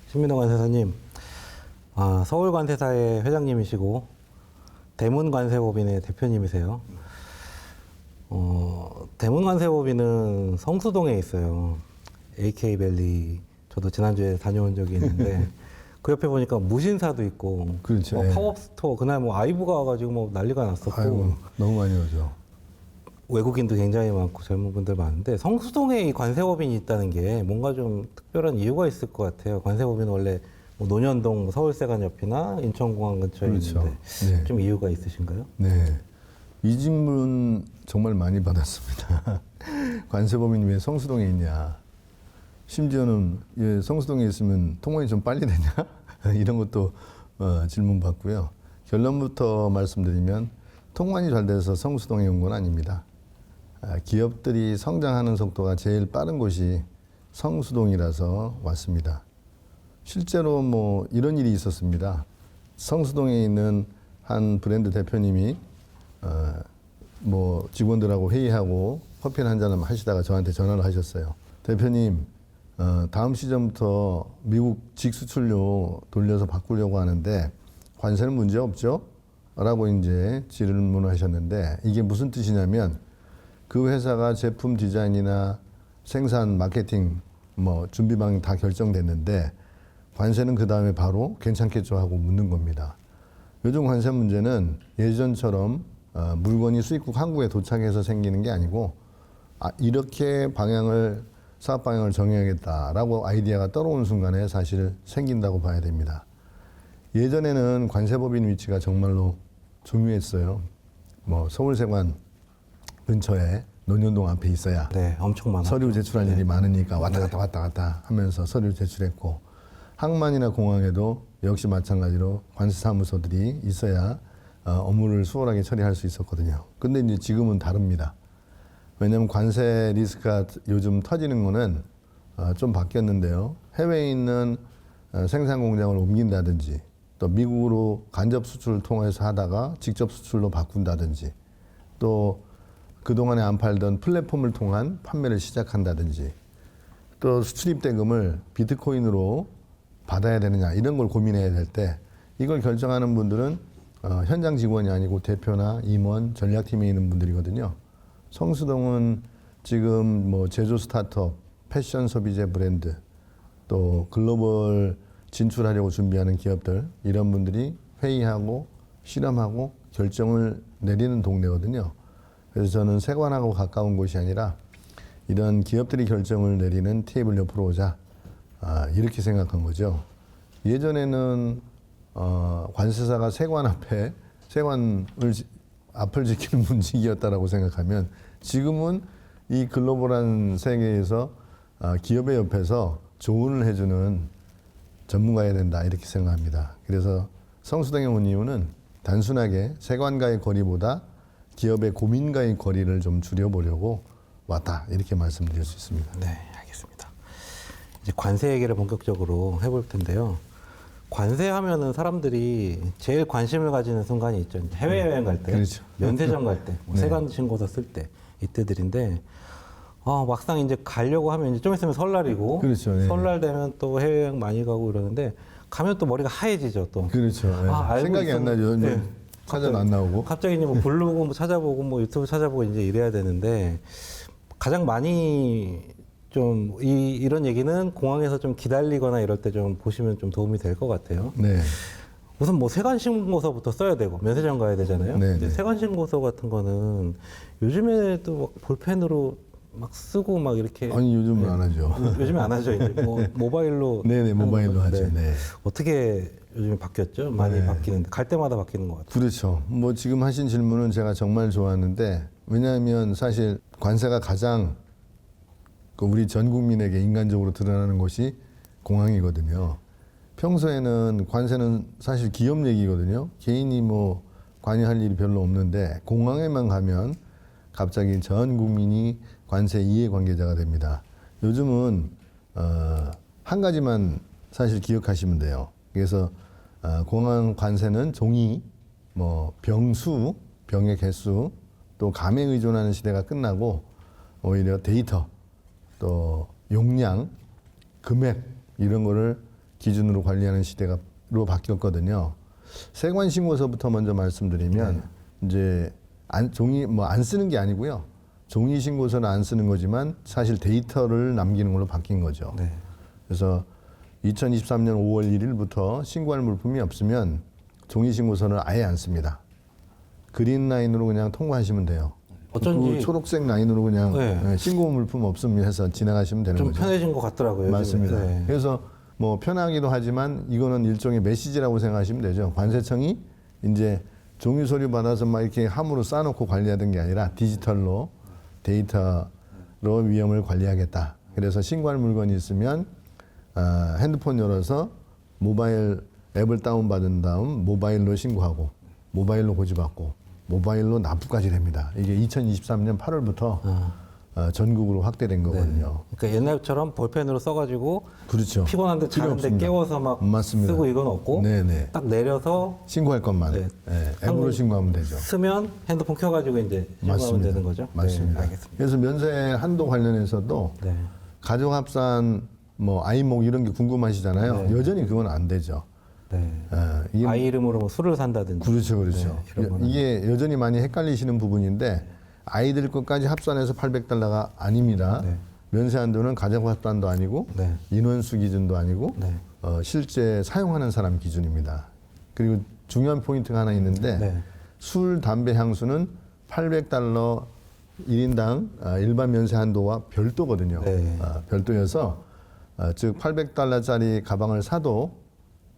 신민호 관세사님, 서울관세사의 회장님이시고 대문관세법인의 대표님이세요. 대문관세법인은 성수동에 있어요. AK밸리. 저도 지난주에 다녀온 적이 있는데 그 옆에 보니까 무신사도 있고, 그렇죠. 팝업스토어, 그날 아이브가 와가지고 난리가 났었고. 아이고, 너무 많이 오죠. 외국인도 굉장히 많고 젊은 분들 많은데 성수동에 이 관세법인이 있다는 게 뭔가 좀 특별한 이유가 있을 것 같아요. 관세법인은 원래 논현동 서울세관 옆이나 인천공항 근처에 그렇죠. 있는데 네. 좀 이유가 있으신가요? 네. 이 질문 정말 많이 받았습니다. 관세법인이 왜 성수동에 있냐. 심지어는 성수동에 있으면 통관이 좀 빨리 되냐. 이런 것도 질문 받고요. 결론부터 말씀드리면 통관이 잘 돼서 성수동에 온 건 아닙니다. 기업들이 성장하는 속도가 제일 빠른 곳이 성수동이라서 왔습니다. 실제로 이런 일이 있었습니다. 성수동에 있는 한 브랜드 대표님이 직원들하고 회의하고 커피 한잔 하시다가 저한테 전화를 하셨어요. 대표님, 다음 시즌부터 미국 직수출료 돌려서 바꾸려고 하는데 관세는 문제 없죠? 라고 이제 질문을 하셨는데, 이게 무슨 뜻이냐면 그 회사가 제품 디자인이나 생산, 마케팅, 준비망 다 결정됐는데 관세는 그 다음에 바로 괜찮겠죠 하고 묻는 겁니다. 요즘 관세 문제는 예전처럼 물건이 수입국 한국에 도착해서 생기는 게 아니고, 이렇게 사업 방향을 정해야겠다라고 아이디어가 떠오르는 순간에 사실 생긴다고 봐야 됩니다. 예전에는 관세법인 위치가 정말로 중요했어요. 서울세관 근처에 논현동 앞에 있어야 엄청 많아. 서류 제출할 일이 많으니까 왔다 갔다 하면서 서류 제출했고, 항만이나 공항에도 역시 마찬가지로 관세사무소들이 있어야 업무를 수월하게 처리할 수 있었거든요. 근데 이제 지금은 다릅니다. 왜냐하면 관세 리스크가 요즘 터지는 거는 좀 바뀌었는데요. 해외에 있는 생산 공장을 옮긴다든지, 또 미국으로 간접 수출을 통해서 하다가 직접 수출로 바꾼다든지, 또 그동안에 안 팔던 플랫폼을 통한 판매를 시작한다든지, 또 수출입 대금을 비트코인으로 받아야 되느냐, 이런 걸 고민해야 될 때 이걸 결정하는 분들은 현장 직원이 아니고 대표나 임원, 전략팀에 있는 분들이거든요. 성수동은 지금 제조 스타트업, 패션 소비재 브랜드, 또 글로벌 진출하려고 준비하는 기업들, 이런 분들이 회의하고 실험하고 결정을 내리는 동네거든요. 그래서 저는 세관하고 가까운 곳이 아니라 이런 기업들이 결정을 내리는 테이블 옆으로 오자, 이렇게 생각한 거죠. 예전에는 관세사가 세관을 앞을 지키는 문직이었다라고 생각하면, 지금은 이 글로벌한 세계에서 기업의 옆에서 조언을 해주는 전문가여야 된다, 이렇게 생각합니다. 그래서 성수동에 온 이유는 단순하게 세관과의 거리보다 기업의 고민과의 거리를 좀 줄여보려고 왔다, 이렇게 말씀드릴 수 있습니다. 네, 알겠습니다. 이제 관세 얘기를 본격적으로 해볼 텐데요. 관세하면은 사람들이 제일 관심을 가지는 순간이 있죠. 해외여행 갈 때, 그렇죠. 면세점 갈 때, 네. 세관 신고서 쓸 때, 이때들인데, 막상 이제 가려고 하면 이제 좀 있으면 설날이고, 그렇죠. 네. 설날 되면 또 해외여행 많이 가고 이러는데, 가면 또 머리가 하얘지죠, 또. 그렇죠. 네. 알고 생각이 안 있었는데, 나죠. 네. 찾아도 안 나오고. 갑자기 이제 블로그 찾아보고 유튜브 찾아보고 이제 이래야 되는데, 가장 많이 이런 얘기는 공항에서 좀 기다리거나 이럴 때 좀 보시면 좀 도움이 될 것 같아요. 네. 우선 세관신고서부터 써야 되고, 면세점 가야 되잖아요. 네, 근데 네. 세관신고서 같은 거는 요즘에도 막 볼펜으로 막 쓰고 막 이렇게. 아니, 요즘은 안 하죠. 요즘에 안 하죠. 이제 모바일로. 네네, 하는 모바일로 건데 하죠. 네. 어떻게 요즘에 바뀌었죠? 많이 네. 바뀌는데, 갈 때마다 바뀌는 것 같아요. 그렇죠. 지금 하신 질문은 제가 정말 좋았는데, 왜냐하면 사실 관세가 가장 우리 전 국민에게 인간적으로 드러나는 곳이 공항이거든요. 평소에는 관세는 사실 기업 얘기거든요. 개인이 관여할 일이 별로 없는데, 공항에만 가면 갑자기 전 국민이 관세 이해관계자가 됩니다. 요즘은 한 가지만 사실 기억하시면 돼요. 그래서 공항 관세는 종이, 병수, 병의 개수, 또 감에 의존하는 시대가 끝나고 오히려 데이터, 또 용량, 금액, 이런 거를 기준으로 관리하는 시대로 바뀌었거든요. 세관 신고서부터 먼저 말씀드리면 이제 종이 뭐 안 쓰는 게 아니고요. 종이 신고서는 안 쓰는 거지만 사실 데이터를 남기는 걸로 바뀐 거죠. 네. 그래서 2023년 5월 1일부터 신고할 물품이 없으면 종이 신고서는 아예 안 씁니다. 그린 라인으로 그냥 통과하시면 돼요. 어쩐지 그 초록색 라인으로 그냥 네. 신고 물품 없으면 해서 지나가시면 되는 좀 거죠. 편해진 것 같더라고요. 맞습니다. 요즘에. 네. 그래서 뭐 편하기도 하지만 이거는 일종의 메시지라고 생각하시면 되죠. 관세청이 이제 종이 서류 받아서 막 이렇게 함으로 쌓아놓고 관리하던 게 아니라 디지털로 데이터로 위험을 관리하겠다. 그래서 신고할 물건이 있으면 핸드폰 열어서 모바일 앱을 다운받은 다음 모바일로 신고하고 모바일로 고지받고 모바일로 납부까지 됩니다. 이게 2023년 8월부터 전국으로 확대된 거거든요. 그러니까 옛날처럼 볼펜으로 써가지고 그렇죠. 피곤한데 필요 자는데 없습니다. 깨워서 막 맞습니다. 쓰고 이건 없고 네네. 딱 내려서 신고할 것만 네. 앱으로 신고하면 되죠. 쓰면 핸드폰 켜가지고 이제 신고하면 되는 거죠. 맞습니다. 네, 알겠습니다. 그래서 면세 한도 관련해서도 네. 가족 합산, 뭐 아이목 이런 게 궁금하시잖아요. 여전히 그건 안 되죠. 네. 이게 아이 이름으로 뭐 술을 산다든지. 그렇죠, 그렇죠. 네, 이런 거는. 이게 여전히 많이 헷갈리시는 부분인데 아이들 것까지 합산해서 $800가 아닙니다. 네. 면세 한도는 가족 합산도 아니고 네. 인원수 기준도 아니고 네. 실제 사용하는 사람 기준입니다. 그리고 중요한 포인트가 하나 있는데 네. 술, 담배, 향수는 $800 1인당 일반 면세 한도와 별도거든요. 네. 별도여서 즉 $800짜리 가방을 사도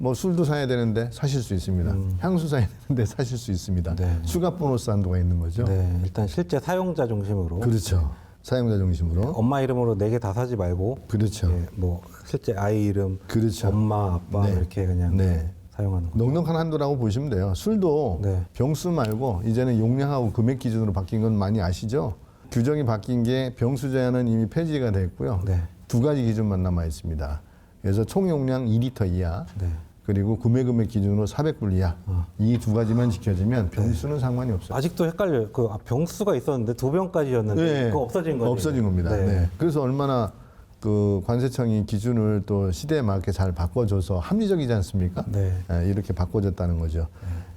뭐 술도 사야 되는데 사실 수 있습니다. 향수 사야 되는데 사실 수 있습니다. 네. 추가 보너스 한도가 있는 거죠. 네. 일단 실제 사용자 중심으로. 그렇죠. 사용자 중심으로. 엄마 이름으로 4개 다 사지 말고. 그렇죠. 예, 뭐 실제 아이 이름, 그렇죠. 엄마, 아빠 네. 이렇게 그냥 네. 사용하는 거. 넉넉한 한도라고 보시면 돼요. 술도 네. 병수 말고 이제는 용량하고 금액 기준으로 바뀐 건 많이 아시죠? 규정이 바뀐 게 병수 제한은 이미 폐지가 됐고요. 네. 2가지 기준만 남아 있습니다. 그래서 총 용량 2리터 이하, 네. 그리고 구매 금액 기준으로 400불 이하. 이 2가지만 지켜지면 병수는 상관이 없어요. 아직도 헷갈려요. 그 병수가 있었는데 2병까지였는데 네. 그거 없어진 거죠. 없어진 겁니다. 네. 네. 그래서 얼마나 그 관세청이 기준을 또 시대에 맞게 잘 바꿔줘서 합리적이지 않습니까? 네. 이렇게 바꿔줬다는 거죠.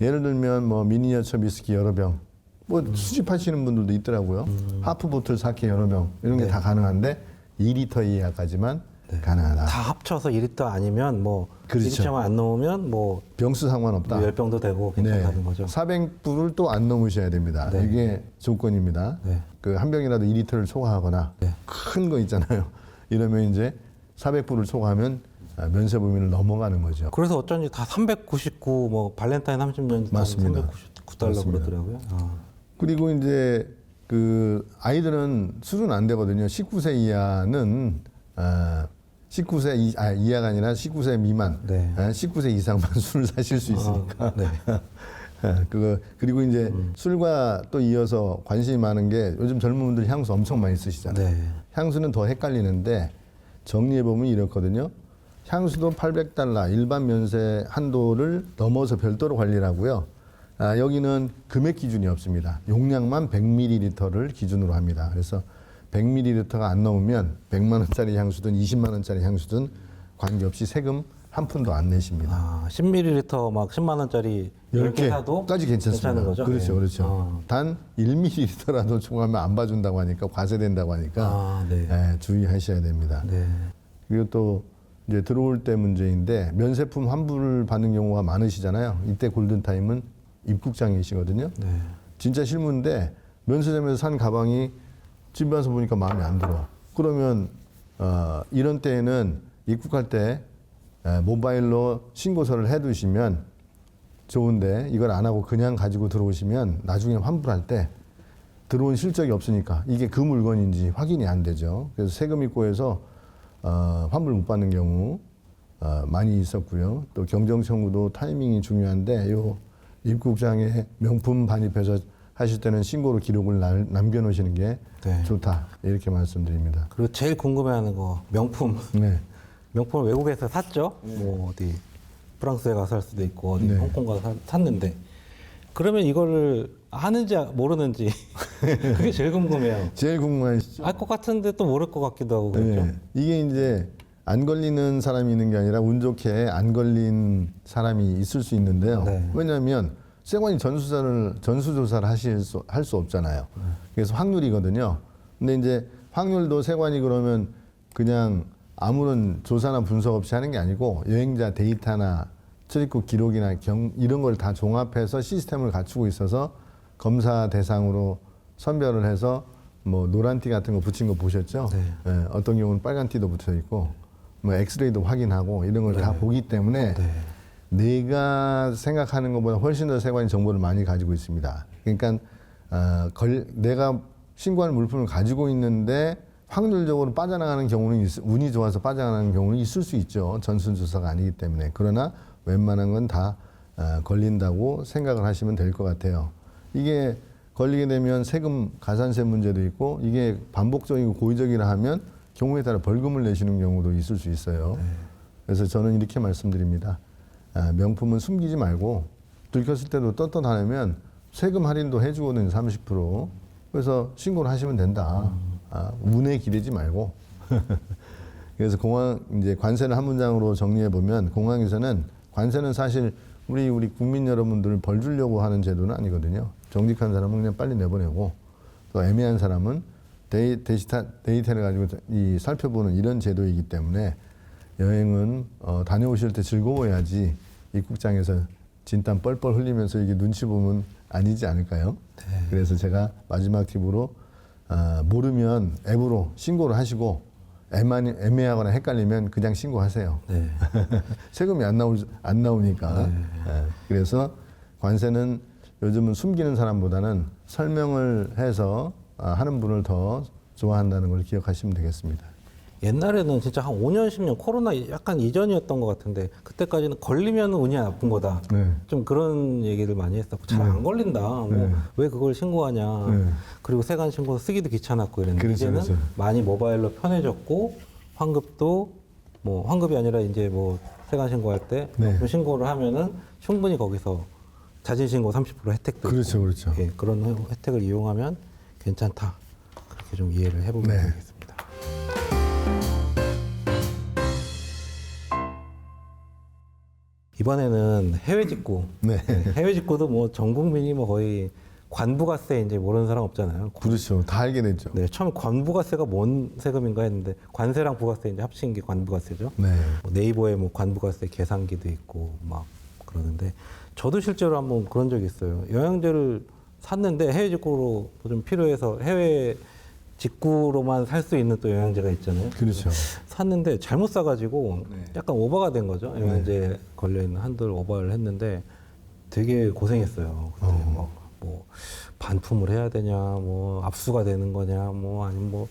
예를 들면 뭐 미니어처 위스키 여러 병, 뭐 수집하시는 분들도 있더라고요. 하프 보틀 사케 여러 병 이런 게 다 가능한데 2리터 이하까지만 가능하다. 다 합쳐서 2리터 아니면 뭐 그렇죠. 1리터만 안 넘으면 뭐 병수 상관없다. 10병도 되고 괜찮다는 거죠. 400불을 또 안 넘으셔야 됩니다. 네. 이게 조건입니다. 네. 그 한 병이라도 2리터를 초과하거나 네. 큰 거 있잖아요. 이러면 이제 400불을 초과하면 면세 범위를 넘어가는 거죠. 그래서 어쩐지 다 399, 뭐 발렌타인 30년 맞습니다. 399달러 맞습니다. 그러더라고요. 그리고 이제 그 아이들은 술은 안 되거든요. 19세 이하는 19세 이하가 아니라 19세 미만, 네. 19세 이상만 술을 사실 수 있으니까. 네. 그리고 이제 술과 또 이어서 관심이 많은 게 요즘 젊은 분들 향수 엄청 많이 쓰시잖아요. 네. 향수는 더 헷갈리는데 정리해 보면 이렇거든요. 향수도 $800 일반 면세 한도를 넘어서 별도로 관리를 하고요. 여기는 금액 기준이 없습니다. 용량만 100ml를 기준으로 합니다. 그래서 100ml가 안 넘으면 100만 원짜리 향수든 20만 원짜리 향수든 관계없이 세금 한 푼도 안 내십니다. 10ml 막 10만 원짜리 10개 사도 까지 괜찮습니다. 괜찮은 거죠? 그렇죠, 네. 그렇죠. 단 1ml라도 초과하면 안 봐준다고 하니까 과세된다고 하니까 네. 주의하셔야 됩니다. 네. 그리고 또 이제 들어올 때 문제인데 면세품 환불을 받는 경우가 많으시잖아요. 이때 골든 타임은 입국장이시거든요. 네. 진짜 실무인데 면세점에서 산 가방이 집에 와서 보니까 마음에 안 들어. 그러면 이런 때에는 입국할 때 모바일로 신고서를 해두시면 좋은데 이걸 안 하고 그냥 가지고 들어오시면 나중에 환불할 때 들어온 실적이 없으니까 이게 그 물건인지 확인이 안 되죠. 그래서 세금 입고해서 환불 못 받는 경우 많이 있었고요. 또 경정 청구도 타이밍이 중요한데 요 입국장에 명품 반입해서 하실 때는 신고로 기록을 남겨놓으시는 게 네. 좋다 이렇게 말씀드립니다. 그리고 제일 궁금해하는 거 명품. 네. 명품을 외국에서 샀죠. 뭐 어디 프랑스에 가서 살 수도 있고 어디 네. 홍콩 가서 샀는데 그러면 이거를 아는지 모르는지 그게 제일 궁금해요. 제일 궁금하시죠? 알 것 같은데 또 모를 것 같기도 하고 그렇죠. 네. 이게 이제 안 걸리는 사람이 있는 게 아니라 운 좋게 안 걸린 사람이 있을 수 있는데요. 네. 왜냐하면 세관이 전수조사를 할 수 없잖아요. 그래서 확률이거든요. 근데 이제 확률도 세관이 그러면 그냥 아무런 조사나 분석 없이 하는 게 아니고 여행자 데이터나 출입국 기록이나 이런 걸 다 종합해서 시스템을 갖추고 있어서 검사 대상으로 선별을 해서 뭐 노란띠 같은 거 붙인 거 보셨죠? 네. 예, 어떤 경우는 빨간 띠도 붙어 있고 뭐 엑스레이도 확인하고 이런 걸 다 보기 때문에 네. 내가 생각하는 것보다 훨씬 더 세관이 정보를 많이 가지고 있습니다. 그러니까 내가 신고할 물품을 가지고 있는데 확률적으로 빠져나가는 경우는 운이 좋아서 빠져나가는 경우는 있을 수 있죠. 전수조사가 아니기 때문에. 그러나 웬만한 건 다 걸린다고 생각을 하시면 될 것 같아요. 이게 걸리게 되면 세금 가산세 문제도 있고 이게 반복적이고 고의적이라 하면 경우에 따라 벌금을 내시는 경우도 있을 수 있어요. 그래서 저는 이렇게 말씀드립니다. 명품은 숨기지 말고 들켰을 때도 떳떳하면 세금 할인도 해주거든요. 30%. 그래서 신고를 하시면 된다. 운에 기대지 말고. 그래서 이제 관세를 한 문장으로 정리해 보면 공항에서는 관세는 사실 우리 국민 여러분들을 벌 주려고 하는 제도는 아니거든요. 정직한 사람은 그냥 빨리 내보내고 또 애매한 사람은 데이터를 가지고 살펴보는 이런 제도이기 때문에 여행은 다녀오실 때 즐거워야지 입국장에서 진땀 뻘뻘 흘리면서 이게 눈치 보면 아니지 않을까요? 네. 그래서 제가 마지막 팁으로 모르면 앱으로 신고를 하시고 애매하거나 헷갈리면 그냥 신고하세요. 네. 세금이 안 나오니까. 네. 그래서 관세는 요즘은 숨기는 사람보다는 설명을 해서 하는 분을 더 좋아한다는 걸 기억하시면 되겠습니다. 옛날에는 진짜 한 5년, 10년 코로나 약간 이전이었던 것 같은데 그때까지는 걸리면 운이 나쁜 거다. 네. 좀 그런 얘기를 많이 했었고 잘 안 걸린다. 뭐 왜 그걸 신고하냐. 네. 그리고 세관 신고 쓰기도 귀찮았고 이랬는데 그렇죠, 이제는 그렇죠. 많이 모바일로 편해졌고 환급도 뭐 환급이 아니라 이제 뭐 세관 신고할 때 네. 그 신고를 하면은 충분히 거기서 자진 신고 30% 혜택도 그렇죠, 있고 그렇죠. 예, 그런 혜택을 이용하면 괜찮다. 그렇게 좀 이해를 해보면 네. 되겠습니다. 이번에는 해외 직구. 네. 해외 직구도 뭐 전 국민이 뭐 거의 관부가세 이제 모르는 사람 없잖아요. 그렇죠. 다 알게 됐죠. 네, 처음 관부가세가 뭔 세금인가 했는데 관세랑 부가세 이제 합친 게 관부가세죠. 네. 뭐 네이버에 뭐 관부가세 계산기도 있고 막 그러는데 저도 실제로 한번 그런 적이 있어요. 영양제를 샀는데 해외 직구로 좀 필요해서 해외 직구로만 살 수 있는 또 영양제가 있잖아요. 그렇죠. 샀는데 잘못 사가지고 네. 약간 오버가 된 거죠. 영양제 걸려있는 한도를 오버를 했는데 되게 고생했어요. 그때 뭐 반품을 해야 되냐, 뭐 압수가 되는 거냐, 뭐 아니면 뭐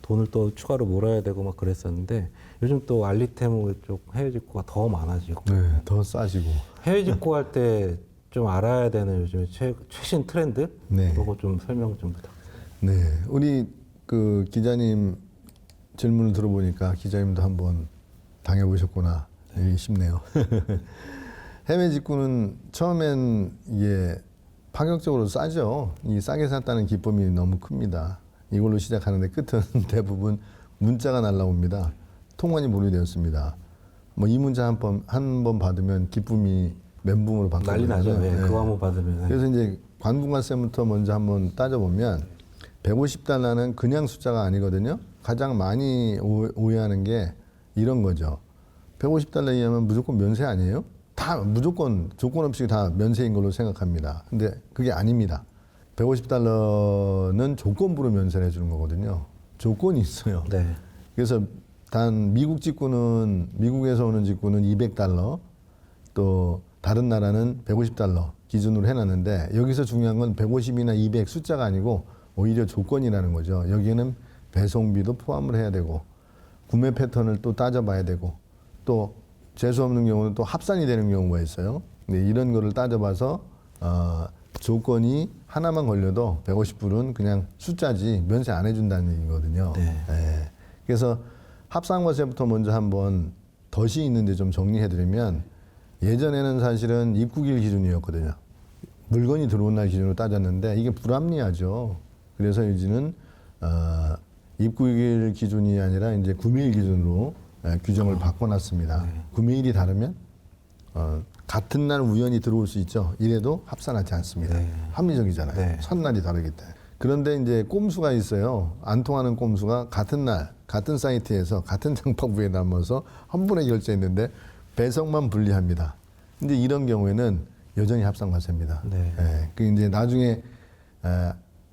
돈을 또 추가로 몰아야 되고 막 그랬었는데 요즘 또 알리템 쪽 해외 직구가 더 많아지고 네. 더 싸지고. 해외 직구 할 때 좀 알아야 되는 요즘 최신 트렌드 네. 그거 좀 설명 좀 부탁드립니다. 네. 우리 그 기자님 질문을 들어보니까 기자님도 한번 당해보셨구나 싶네요. 해외 직구는 처음엔 이게 파격적으로 싸죠. 이 싸게 샀다는 기쁨이 너무 큽니다. 이걸로 시작하는데 끝은 대부분 문자가 날라옵니다. 통관이 보류되었습니다. 뭐 이 문자 한 번 받으면 기쁨이 멘붕으로 난리 바뀌거든요. 나죠. 예, 그거 한번 받으면. 그래서 이제 관분관세부터 먼저 한번 따져보면 150달러는 그냥 숫자가 아니거든요. 가장 많이 오해하는 게 이런 거죠. 150달러 이하면 무조건 면세 아니에요? 다 무조건 조건 없이 다 면세인 걸로 생각합니다. 근데 그게 아닙니다. 150달러는 조건부로 면세를 해주는 거거든요. 조건이 있어요. 네. 그래서 단 미국에서 오는 직구는 200달러, 또 다른 나라는 150달러 기준으로 해놨는데 여기서 중요한 건 150이나 200 숫자가 아니고 오히려 조건이라는 거죠. 여기에는 배송비도 포함을 해야 되고 구매 패턴을 또 따져봐야 되고 또 재수 없는 경우는 또 합산이 되는 경우가 있어요. 근데 이런 거를 따져봐서 조건이 하나만 걸려도 150불은 그냥 숫자지 면세 안 해준다는 얘기거든요. 네. 예. 그래서 합산과세부터 먼저 한번 덫이 있는데 좀 정리해드리면 예전에는 사실은 입국일 기준이었거든요. 물건이 들어온 날 기준으로 따졌는데 이게 불합리하죠. 그래서 이제는 입국일 기준이 아니라 이제 구매일 기준으로 규정을 바꿔놨습니다. 구매일이 다르면 같은 날 우연히 들어올 수 있죠. 이래도 합산하지 않습니다. 네. 합리적이잖아요. 네. 첫날이 다르기 때문에. 그런데 이제 꼼수가 있어요. 안 통하는 꼼수가 같은 날, 같은 사이트에서 같은 장바구니에 담아서 한 번에 결제했는데 배송만 분리합니다. 근데 이런 경우에는 여전히 합산과세입니다. 네. 예, 그 이제 나중에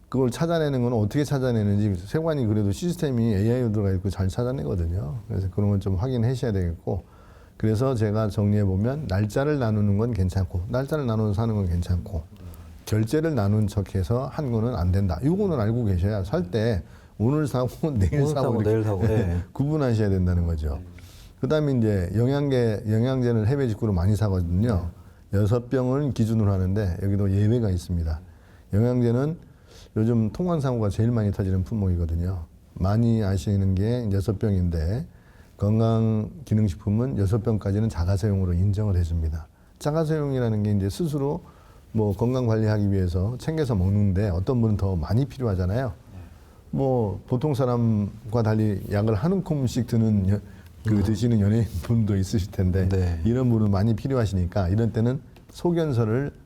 그걸 찾아내는 건 어떻게 찾아내는지 세관이 그래도 시스템이 AI로 들어가 있고 잘 찾아내거든요. 그래서 그런 건 좀 확인하셔야 되겠고. 그래서 제가 정리해 보면 날짜를 나누는 건 괜찮고 날짜를 나눠서 사는 건 괜찮고 결제를 나눈 척해서 한 거는 안 된다. 이거는 알고 계셔야 살 때 오늘 사고 내일 오늘 사고, 이렇게 내일 사고, 네. 구분하셔야 된다는 거죠. 그다음에 이제 영양제를 해외 직구로 많이 사거든요. 6병을 기준으로 하는데 여기도 예외가 있습니다. 영양제는 요즘 통관 사고가 제일 많이 터지는 품목이거든요. 많이 아시는 게 6병인데 건강기능식품은 6병까지는 자가사용으로 인정을 해줍니다. 자가사용이라는 게 이제 스스로 뭐 건강 관리하기 위해서 챙겨서 먹는데 어떤 분은 더 많이 필요하잖아요. 뭐 보통 사람과 달리 약을 한 움큼씩 드시는 연예인분도 있으실 텐데 네. 이런 분은 많이 필요하시니까 이런 때는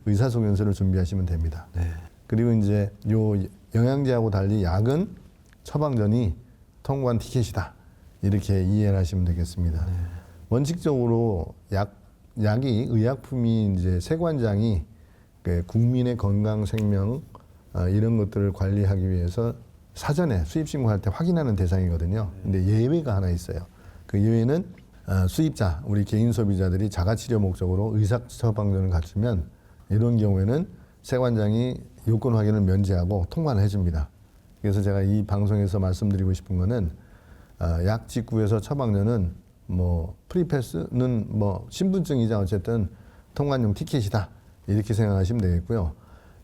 의사 소견서를 준비하시면 됩니다. 네. 그리고 이제 요 영양제하고 달리 약은 처방전이 통관 티켓이다. 이렇게 이해를 하시면 되겠습니다. 네. 원칙적으로 약이 의약품이 이제 세관장이 그 국민의 건강 생명 이런 것들을 관리하기 위해서 사전에 수입 신고할 때 확인하는 대상이거든요. 근데 예외가 하나 있어요. 그 예외는 수입자, 우리 개인 소비자들이 자가치료 목적으로 의사 처방전을 갖추면 이런 경우에는 세관장이 요건 확인을 면제하고 통관을 해줍니다. 그래서 제가 이 방송에서 말씀드리고 싶은 거는 약 직구에서 처방전은 뭐 프리패스는 뭐 신분증이자 어쨌든 통관용 티켓이다. 이렇게 생각하시면 되겠고요.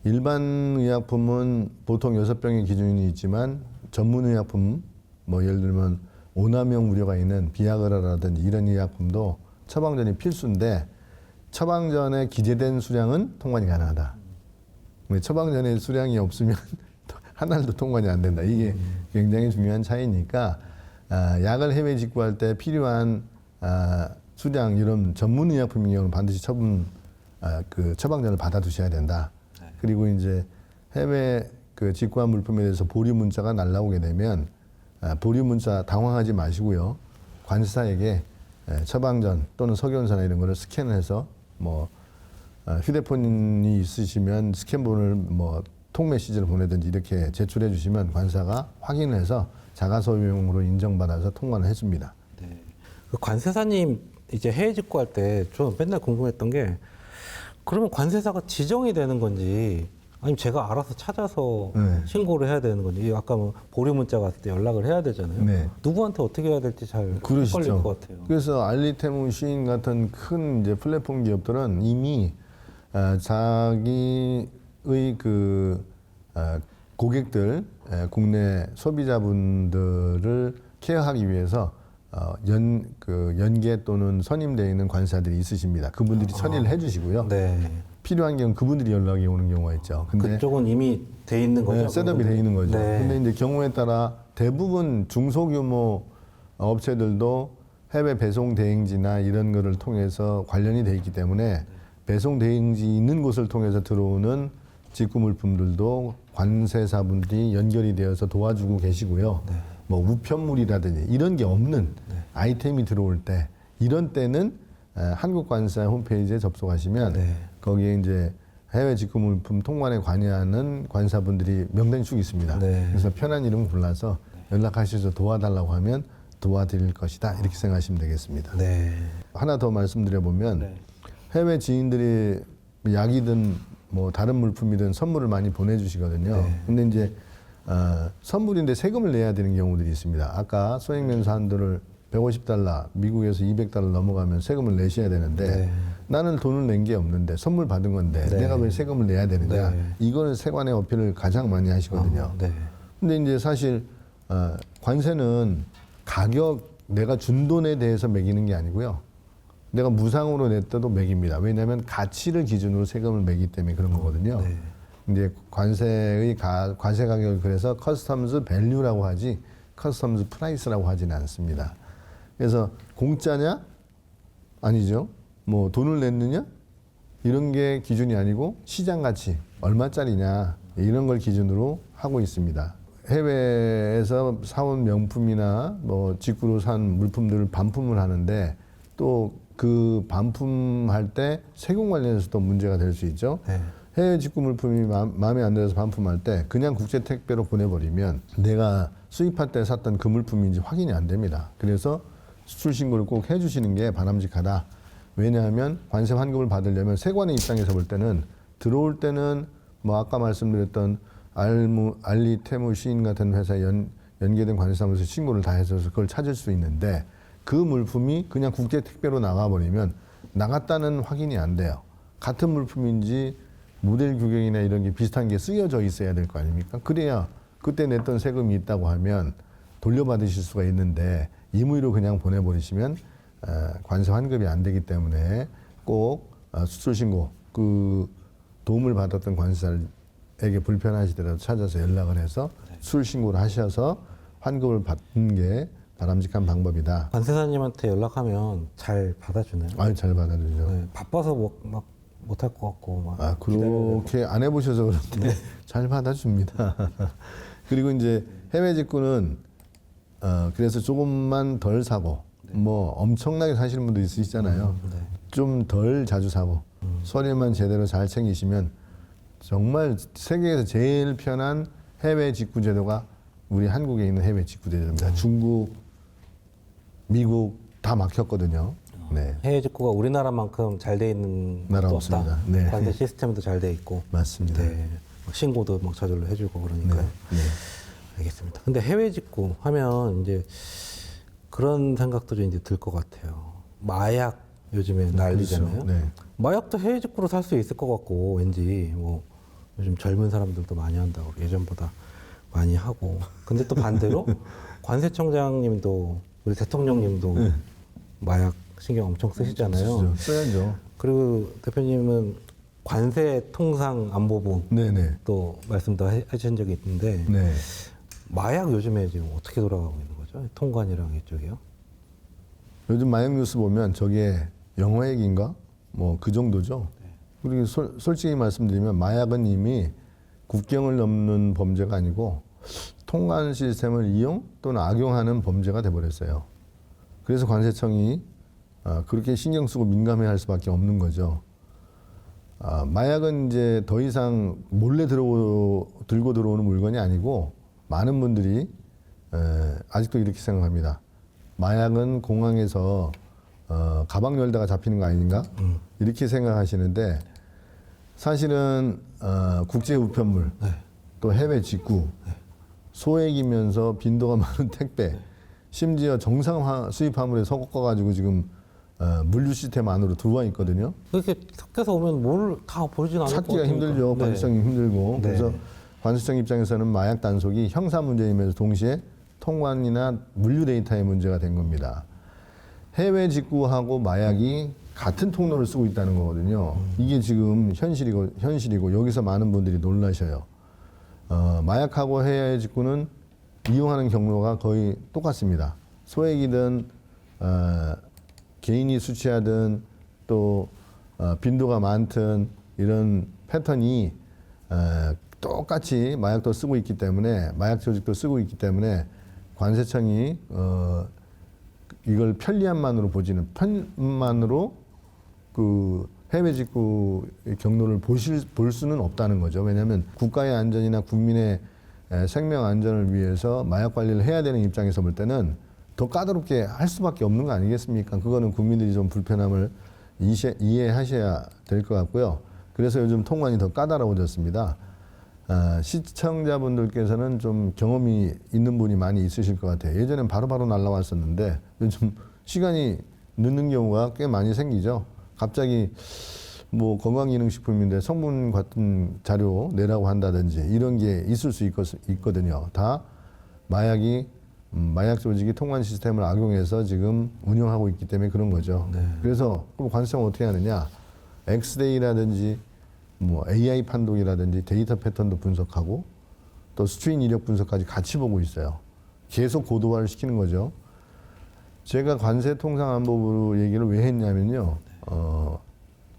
일반 의약품은 보통 6병의 기준이 있지만 전문 의약품 뭐 예를 들면 오남용 우려가 있는 비아그라라든지 이런 의약품도 처방전이 필수인데 처방전에 기재된 수량은 통관이 가능하다. 처방전에 수량이 없으면 한 알도 통관이 안 된다. 이게 굉장히 중요한 차이니까 약을 해외 직구할 때 필요한 수량 이런 전문 의약품인 경우는 반드시 그 처방전을 받아두셔야 된다. 네. 그리고 이제 해외 그 직구한 물품에 대해서 보류 문자가 날라오게 되면 보류 문자 당황하지 마시고요. 관세사에게 처방전 또는 석연서나 이런 거를 스캔해서 뭐 휴대폰이 있으시면 스캔본을 뭐 톡메시지를 보내든지 이렇게 제출해 주시면 관사가 확인해서 자가소유용으로 인정받아서 통관을 해줍니다. 네. 그 관세사님 이제 해외 직구할 때 저 맨날 궁금했던 게 그러면 관세사가 지정이 되는 건지 아니면 제가 알아서 찾아서 네. 신고를 해야 되는 건지 아까 뭐 보류 문자 갔을 때 연락을 해야 되잖아요. 네. 누구한테 어떻게 해야 될지 잘 헷갈릴 그러시죠. 것 같아요. 그래서 알리테무, 시인 같은 큰 이제 플랫폼 기업들은 이미 자기의 그 고객들, 국내 소비자분들을 케어하기 위해서 연계 또는 선임되어 있는 관사들이 있으십니다. 그분들이 처리를 해주시고요. 네. 필요한 경우 그분들이 연락이 오는 경우가 있죠. 근데 그쪽은 이미 돼 있는 거죠. 네, 셋업이 돼 있는 거죠. 네. 근데 이제 경우에 따라 대부분 중소규모 업체들도 해외 배송 대행지나 이런 거를 통해서 관련이 돼 있기 때문에 배송 대행지 있는 곳을 통해서 들어오는 직구 물품들도 관세사분들이 연결이 되어서 도와주고 계시고요. 네. 뭐 우편물이라든지 이런 게 없는 아이템이 들어올 때 이런 때는 한국관세 홈페이지에 접속하시면 네. 거기에 이제 해외 직구 물품 통관에 관여하는 관사분들이 명단이 쭉 있습니다. 네. 그래서 편한 이름 골라서 연락하셔서 도와달라고 하면 도와드릴 것이다 이렇게 생각하시면 되겠습니다. 네. 하나 더 말씀드려보면 네. 해외 지인들이 약이든 뭐 다른 물품이든 선물을 많이 보내주시거든요. 네. 근데 이제 선물인데 세금을 내야 되는 경우들이 있습니다. 아까 소액면세 한도를 150달러, 미국에서 200달러 넘어가면 세금을 내셔야 되는데 네. 나는 돈을 낸 게 없는데 선물 받은 건데 네. 내가 왜 세금을 내야 되느냐. 네. 이거는 세관의 어필을 가장 많이 하시거든요. 네. 근데 이제 사실 관세는 가격 내가 준 돈에 대해서 매기는 게 아니고요. 내가 무상으로 냈다도 매깁니다. 왜냐하면 가치를 기준으로 세금을 매기 때문에 그런 거거든요. 네. 이제 관세 가격을 그래서 커스텀즈 밸류라고 하지 커스텀즈 프라이스라고 하지는 않습니다. 그래서 공짜냐? 아니죠. 뭐 돈을 냈느냐? 이런 게 기준이 아니고 시장 가치 얼마짜리냐 이런 걸 기준으로 하고 있습니다. 해외에서 사온 명품이나 뭐 직구로 산 물품들을 반품을 하는데 또 그 반품할 때 세금 관련해서도 문제가 될 수 있죠. 네. 해외 직구 물품이 마음에 안 들어서 반품할 때 그냥 국제 택배로 보내버리면 내가 수입할 때 샀던 그 물품인지 확인이 안 됩니다. 그래서 수출 신고를 꼭 해주시는 게 바람직하다. 왜냐하면 관세 환급을 받으려면 세관의 입장에서 볼 때는 들어올 때는 뭐 아까 말씀드렸던 알리, 테무, 시인 같은 회사에 연계된 관세사무소 신고를 다 해서 그걸 찾을 수 있는데 그 물품이 그냥 국제 택배로 나가버리면 나갔다는 확인이 안 돼요. 같은 물품인지 모델 규격이나 이런 게 비슷한 게 쓰여져 있어야 될 거 아닙니까? 그래야 그때 냈던 세금이 있다고 하면 돌려받으실 수가 있는데 임의로 그냥 보내버리시면 관세 환급이 안 되기 때문에 꼭 수출 신고 그 도움을 받았던 관세사에게 불편하시더라도 찾아서 연락을 해서 수출 신고를 하셔서 환급을 받는 게 바람직한 방법이다. 관세사님한테 연락하면 잘 받아주나요? 아유, 잘 받아주죠. 네, 바빠서 막 못할 것 같고 막. 아, 그렇게 안 해보셔서 그런데 잘 받아줍니다. 그리고 이제 해외 직구는 그래서 조금만 덜 사고 뭐 엄청나게 사시는 분도 있으시잖아요. 네. 좀 덜 자주 사고 서류만 제대로 잘 챙기시면 정말 세계에서 제일 편한 해외 직구 제도가 우리 한국에 있는 해외 직구 제도입니다. 중국, 미국 다 막혔거든요. 네, 해외 직구가 우리나라만큼 잘 돼 있는 나라 것도 없습니다. 없다. 네. 관세 시스템도 잘 돼 있고. 맞습니다. 네. 막 신고도 막 저절로 해주고 그러니까요. 네. 알겠습니다. 근데 해외 직구 하면 이제 그런 생각도 좀 이제 들 것 같아요. 마약 요즘에 난리잖아요. 그렇죠. 네. 마약도 해외 직구로 살 수 있을 것 같고 왠지 뭐 요즘 젊은 사람들도 많이 한다고 예전보다 많이 하고. 근데 또 반대로 관세청장님도 우리 대통령님도 마약 신경 엄청 쓰시잖아요. 써야죠. 그리고 대표님은 관세통상안보부 네네. 또 말씀도 하신 적이 있는데 네. 마약 요즘에 지금 어떻게 돌아가고 있는 거죠? 통관이랑 이쪽이요? 요즘 마약 뉴스 보면 저게 영화 얘기인가? 뭐 그 정도죠. 그리고 솔직히 말씀드리면 마약은 이미 국경을 넘는 범죄가 아니고 통관 시스템을 이용 또는 악용하는 범죄가 돼버렸어요. 그래서 관세청이 그렇게 신경 쓰고 민감해할 수밖에 없는 거죠. 마약은 이제 더 이상 몰래 들고 들어오는 물건이 아니고 많은 분들이 아직도 이렇게 생각합니다. 마약은 공항에서 가방 열다가 잡히는 거 아닌가? 이렇게 생각하시는데 사실은 국제 우편물, 또 해외 직구, 소액이면서 빈도가 많은 택배, 심지어 정상화 수입 화물에 섞어가지고 지금 물류 시스템 안으로 들어와 있거든요. 그렇게 섞여서 오면 뭘 다 보진 않을 것 찾기가 같으니까. 힘들죠. 네. 관세청이 힘들고. 네. 그래서 관세청 입장에서는 마약 단속이 형사 문제이면서 동시에 통관이나 물류 데이터의 문제가 된 겁니다. 해외 직구하고 마약이 같은 통로를 쓰고 있다는 거거든요. 이게 지금 현실이고 여기서 많은 분들이 놀라셔요. 마약하고 해외 직구는 이용하는 경로가 거의 똑같습니다. 소액이든 개인이 수취하든 또 빈도가 많든 이런 패턴이 똑같이 마약도 쓰고 있기 때문에 마약 조직도 쓰고 있기 때문에 관세청이 이걸 편리함만으로 보지는 편만으로 그 해외 직구 경로를 볼 수는 없다는 거죠. 왜냐하면 국가의 안전이나 국민의 생명 안전을 위해서 마약 관리를 해야 되는 입장에서 볼 때는 더 까다롭게 할 수밖에 없는 거 아니겠습니까? 그거는 국민들이 좀 불편함을 이해하셔야 될 것 같고요. 그래서 요즘 통관이 더 까다로워졌습니다. 시청자분들께서는 좀 경험이 있는 분이 많이 있으실 것 같아요. 예전엔 바로바로 날라왔었는데 요즘 시간이 늦는 경우가 꽤 많이 생기죠. 갑자기 뭐 건강기능식품인데 성분 같은 자료 내라고 한다든지 이런 게 있을 수 있거든요. 다 마약이 마약 조직이 통관 시스템을 악용해서 지금 운영하고 있기 때문에 그런 거죠. 네. 그래서 그럼 관세청은 어떻게 하느냐? 엑스데이라든지 뭐 AI 판독이라든지 데이터 패턴도 분석하고 또 수취인 이력 분석까지 같이 보고 있어요. 계속 고도화를 시키는 거죠. 제가 관세통상안보부 얘기를 왜 했냐면요.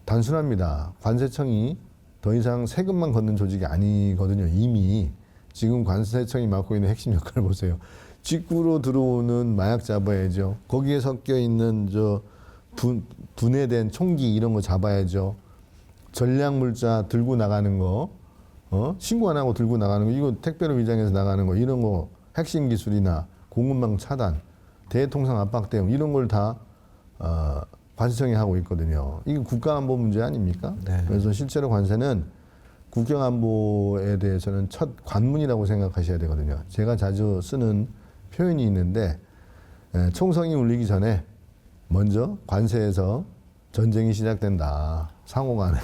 단순합니다. 관세청이 더 이상 세금만 걷는 조직이 아니거든요. 이미 지금 관세청이 맡고 있는 핵심 역할을 보세요. 직구로 들어오는 마약 잡아야죠. 거기에 섞여 있는 분해된 총기 이런 거 잡아야죠. 전략물자 들고 나가는 거, 신고 안 하고 들고 나가는 거, 이거 택배로 위장해서 나가는 거, 이런 거 핵심 기술이나 공급망 차단, 대통상 압박 대응 이런 걸 다 관세청이 하고 있거든요. 이게 국가안보 문제 아닙니까? 네. 그래서 실제로 관세는 국경안보에 대해서는 첫 관문이라고 생각하셔야 되거든요. 제가 자주 쓰는 표현이 있는데 총성이 울리기 전에 먼저 관세에서 전쟁이 시작된다. 상호간에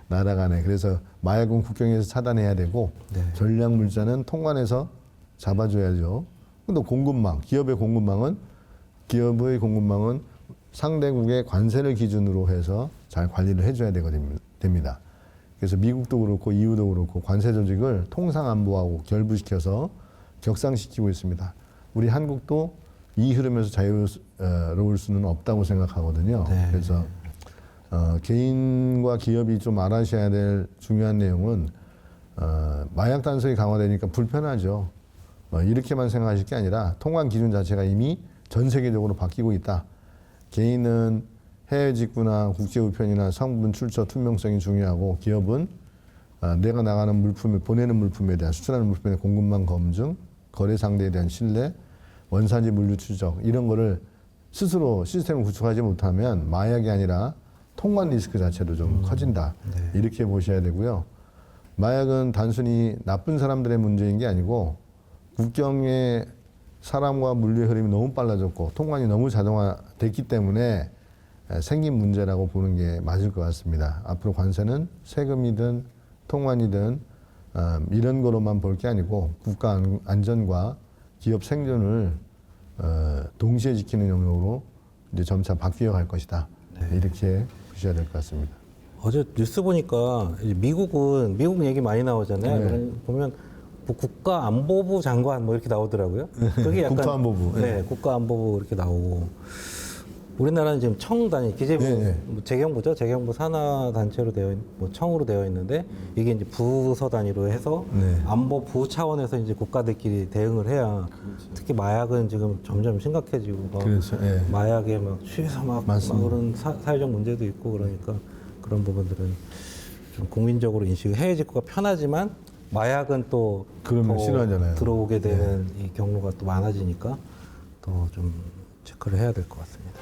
나라 간에. 그래서 마약은 국경에서 차단해야 되고 네. 전략물자는 통관해서 잡아줘야죠. 또 공급망, 기업의 공급망은 상대국의 관세를 기준으로 해서 잘 관리를 해줘야 됩니다. 그래서 미국도 그렇고 EU도 그렇고 관세 조직을 통상안보하고 결부시켜서 격상시키고 있습니다. 우리 한국도 이 흐름에서 자유로울 수는 없다고 생각하거든요. 네. 그래서 개인과 기업이 좀 알아셔야 될 중요한 내용은 마약 단속이 강화되니까 불편하죠. 이렇게만 생각하실 게 아니라 통관 기준 자체가 이미 전 세계적으로 바뀌고 있다. 개인은 해외 직구나 국제 우편이나 성분 출처 투명성이 중요하고 기업은 내가 나가는 물품을 보내는 물품에 대한 수출하는 물품의 공급망 검증, 거래 상대에 대한 신뢰, 원산지 물류 추적 이런 거를 스스로 시스템을 구축하지 못하면 마약이 아니라 통관 리스크 자체도 좀 커진다. 네. 이렇게 보셔야 되고요. 마약은 단순히 나쁜 사람들의 문제인 게 아니고 국경의 사람과 물류의 흐름이 너무 빨라졌고 통관이 너무 자동화됐기 때문에 생긴 문제라고 보는 게 맞을 것 같습니다. 앞으로 관세는 세금이든 통관이든 이런 거로만 볼 게 아니고 국가 안전과 기업 생존을 동시에 지키는 영역으로 이제 점차 바뀌어 갈 것이다. 네. 이렇게 보셔야 될 것 같습니다. 어제 뉴스 보니까 이제 미국 얘기 많이 나오잖아요. 네. 보면 뭐 국가안보부 장관 뭐 이렇게 나오더라고요. 그게 약간 국가안보부. 네, 국가안보부 이렇게 나오고 우리나라는 지금 청 단위 기재부 네. 뭐 재경부죠. 재경부 산하 단체로 뭐 청으로 되어 있는데 이게 이제 부서 단위로 해서 네. 안보부 차원에서 이제 국가들끼리 대응을 해야 특히 마약은 지금 점점 심각해지고 막 그렇죠. 예. 마약에 막 취해서 막 맞습니다. 그런 사회적 문제도 있고 그러니까 그런 부분들은 좀 국민적으로 인식이 해외 직구가 편하지만 마약은 또 그러면 더 싫어하잖아요. 들어오게 되는 이 경로가 또 많아지니까 더 좀 체크를 해야 될 것 같습니다.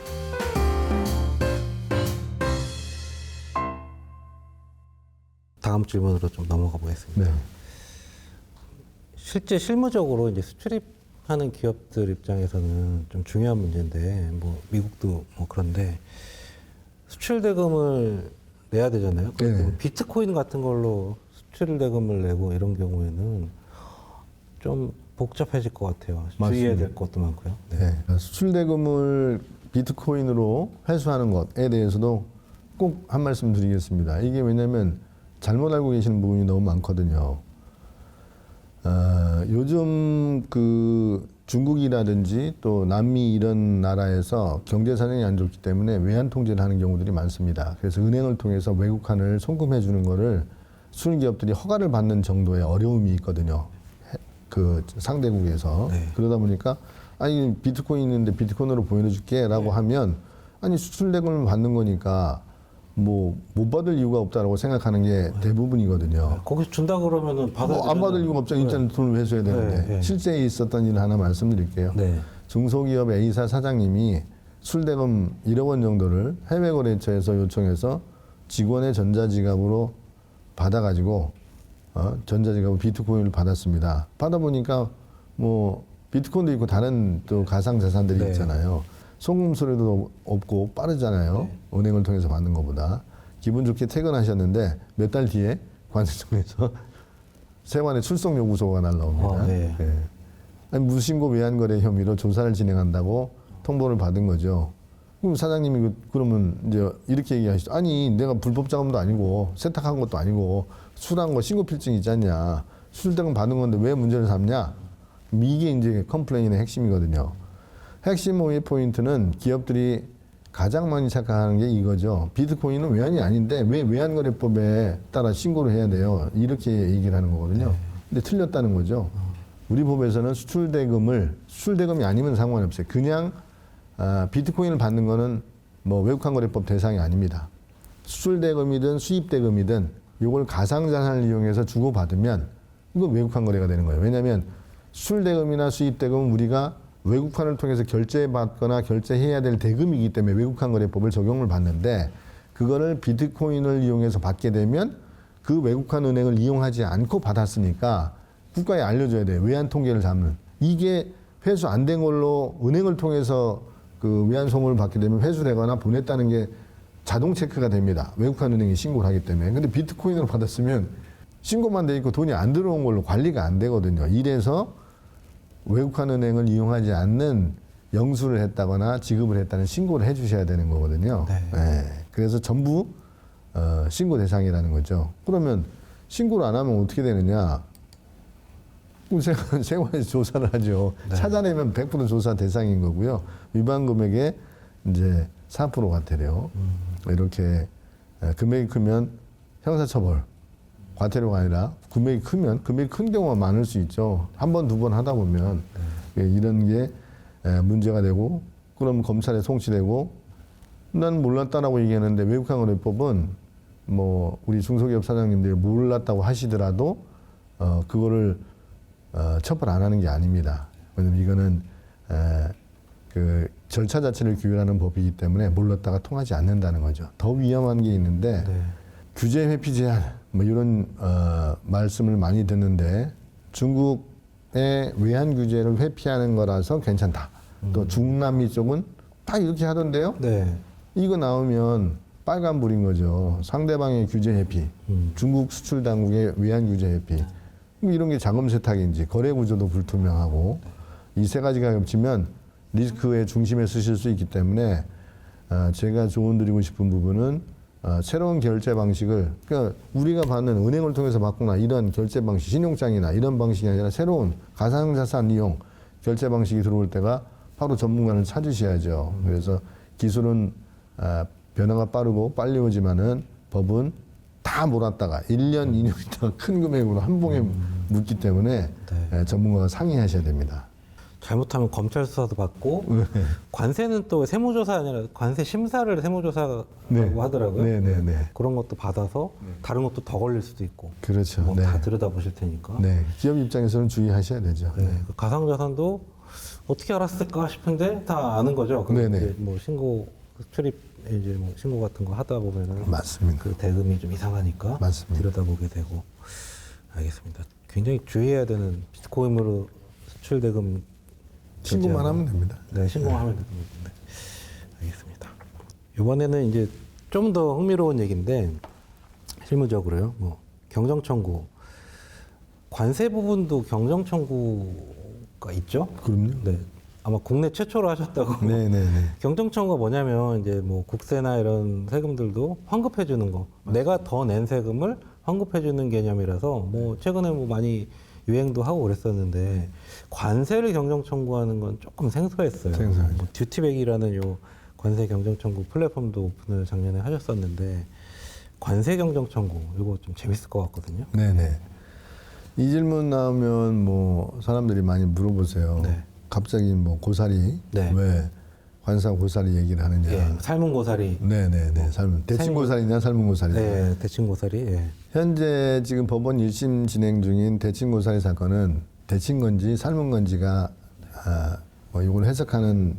다음 질문으로 좀 넘어가 보겠습니다. 네. 실제 실무적으로 이제 수출입하는 기업들 입장에서는 좀 중요한 문제인데 뭐 미국도 뭐 그런데 수출 대금을 내야 되잖아요. 그리고 네. 비트코인 같은 걸로 수출 대금을 내고 이런 경우에는 좀 복잡해질 것 같아요. 주의해야 맞습니다. 될 것도 많고요. 네. 네. 수출 대금을 비트코인으로 회수하는 것에 대해서도 꼭 한 말씀 드리겠습니다. 이게 왜냐하면 잘못 알고 계시는 부분이 너무 많거든요. 요즘 그 중국이라든지 또 남미 이런 나라에서 경제 사정이 안 좋기 때문에 외환 통제를 하는 경우들이 많습니다. 그래서 은행을 통해서 외국환을 송금해 주는 거를 수출 기업들이 허가를 받는 정도의 어려움이 있거든요. 그 상대국에서. 네. 그러다 보니까 아니 비트코인 있는데 비트코인으로 보내줄게라고 하면 아니 수출 대금을 받는 거니까 뭐 못 받을 이유가 없다라고 생각하는 게 대부분이거든요. 거기서 준다 그러면은 받아야 안 받을 이유가 없잖아요. 일단 돈을 회수해야 되는데. 네, 네. 실제 있었던 일 하나 말씀드릴게요. 네. 중소기업 A사 사장님이 술대금 1억 원 정도를 해외거래처에서 요청해서 직원의 전자지갑으로 받아가지고 전자지갑으로 비트코인을 받았습니다. 받아보니까 뭐 비트코인도 있고 다른 또 가상자산들이 네. 있잖아요. 송금소리도 없고 빠르잖아요. 은행을 통해서 받는 것보다. 기분 좋게 퇴근하셨는데 몇 달 뒤에 관세청에서 세관의 출석 요구서가 날라옵니다. 네. 예. 아니, 무신고 외환거래 혐의로 조사를 진행한다고 통보를 받은 거죠. 그럼 사장님이 그러면 이제 이렇게 얘기하시죠. 아니 내가 불법 자금도 아니고 세탁한 것도 아니고 술한 거 신고 필증 있지 않냐. 술대금 받은 건데 왜 문제를 삼냐. 이게 이제 컴플레인의 핵심이거든요. 핵심 오해 포인트는 기업들이 가장 많이 착각하는 게 이거죠. 비트코인은 외환이 아닌데 왜 외환거래법에 따라 신고를 해야 돼요. 이렇게 얘기를 하는 거거든요. 근데 틀렸다는 거죠. 우리 법에서는 수출대금이 아니면 상관없어요. 그냥 비트코인을 받는 거는 뭐 외국환거래법 대상이 아닙니다. 수출대금이든 수입대금이든 이걸 가상자산을 이용해서 주고받으면 이건 외국환거래가 되는 거예요. 왜냐하면 수출대금이나 수입대금은 우리가 외국환을 통해서 결제받거나 결제해야 될 대금이기 때문에 외국환거래법을 적용을 받는데 그거를 비트코인을 이용해서 받게 되면 그 외국환 은행을 이용하지 않고 받았으니까 국가에 알려줘야 돼요. 외환 통계를 잡는. 이게 회수 안 된 걸로 은행을 통해서 그 외환 송금을 받게 되면 회수되거나 보냈다는 게 자동 체크가 됩니다. 외국환 은행이 신고를 하기 때문에. 근데 비트코인으로 받았으면 신고만 돼 있고 돈이 안 들어온 걸로 관리가 안 되거든요. 이래서 외국환 은행을 이용하지 않는 영수를 했다거나 지급을 했다는 신고를 해 주셔야 되는 거거든요. 네. 네. 그래서 전부 신고 대상이라는 거죠. 그러면 신고를 안 하면 어떻게 되느냐? 그럼 세관에서 조사를 하죠. 네. 찾아내면 100% 조사 대상인 거고요. 위반 금액의 이제 4% 과태료. 이렇게 금액이 크면 형사처벌. 과태료가 아니라 금액이 큰 경우가 많을 수 있죠. 한 번, 두 번 하다 보면 이런 게 문제가 되고 그럼 검찰에 송치되고 난 몰랐다라고 얘기하는데 외국환거래법은 뭐 우리 중소기업 사장님들이 몰랐다고 하시더라도 그거를 처벌 안 하는 게 아닙니다. 왜냐면 이거는 그 절차 자체를 규율하는 법이기 때문에 몰랐다가 통하지 않는다는 거죠. 더 위험한 게 있는데 규제 회피 제한 뭐 이런 말씀을 많이 듣는데 중국의 외환 규제를 회피하는 거라서 괜찮다. 또 중남미 쪽은 다 이렇게 하던데요. 네. 이거 나오면 빨간불인 거죠. 상대방의 규제 회피, 중국 수출 당국의 외환 규제 회피. 이런 게 자금 세탁인지 거래 구조도 불투명하고 이 세 가지가 겹치면 리스크의 중심에 쓰실 수 있기 때문에 제가 조언드리고 싶은 부분은 새로운 결제 방식을, 그러니까 우리가 받는 은행을 통해서 받거나 이런 결제 방식, 신용장이나 이런 방식이 아니라 새로운 가상자산 이용 결제 방식이 들어올 때가 바로 전문가를 찾으셔야죠. 그래서 기술은 변화가 빠르고 빨리 오지만은 법은 다 몰았다가 1년, 2년 있다가 큰 금액으로 한 봉에 묻기 때문에 전문가가 상의하셔야 됩니다. 잘못하면 검찰 수사도 받고 관세는 또 세무조사 아니라 관세 심사를 세무조사라고 하더라고요. 네. 그런 것도 받아서 다른 것도 더 걸릴 수도 있고. 그렇죠. 뭐 다 들여다보실 테니까. 네. 기업 입장에서는 주의하셔야 되죠. 네. 그 가상자산도 어떻게 알았을까 싶은데 다 아는 거죠. 그 이제 뭐 신고 출입 이제 뭐 신고 같은 거 하다 보면은 맞습니다. 그 대금이 좀 이상하니까 맞습니다. 들여다보게 되고. 알겠습니다. 굉장히 주의해야 되는 비트코인으로 수출 대금 신고만 하면 됩니다. 네, 신고만 하면 됩니다. 네. 알겠습니다. 이번에는 이제 좀 더 흥미로운 얘기인데 실무적으로요. 뭐 경정 청구, 관세 부분도 경정 청구가 있죠? 그럼요. 네. 아마 국내 최초로 하셨다고. 네네네. 경정 청구가 뭐냐면 이제 뭐 국세나 이런 세금들도 환급해 주는 거. 내가 더 낸 세금을 환급해 주는 개념이라서 뭐 최근에 뭐 많이 유행도 하고 그랬었는데 관세를 경정 청구하는 건 조금 생소했어요. 생소하죠. 뭐 듀티백이라는 요 관세 경정 청구 플랫폼도 오픈을 작년에 하셨었는데 관세 경정 청구 이거 좀 재밌을 것 같거든요. 네네. 이 질문 나오면 뭐 사람들이 많이 물어보세요. 네. 갑자기 뭐 고사리 왜 관사 고사리 얘기를 하느냐. 예, 삶은 고사리. 네네네. 삶은 대칭 고사리냐 삶은 고사리냐. 네, 대칭 고사리. 예. 현재 지금 법원 1심 진행 중인 대칭 고사리 사건은 대칭 건지 삶은 건지가 뭐 이걸 해석하는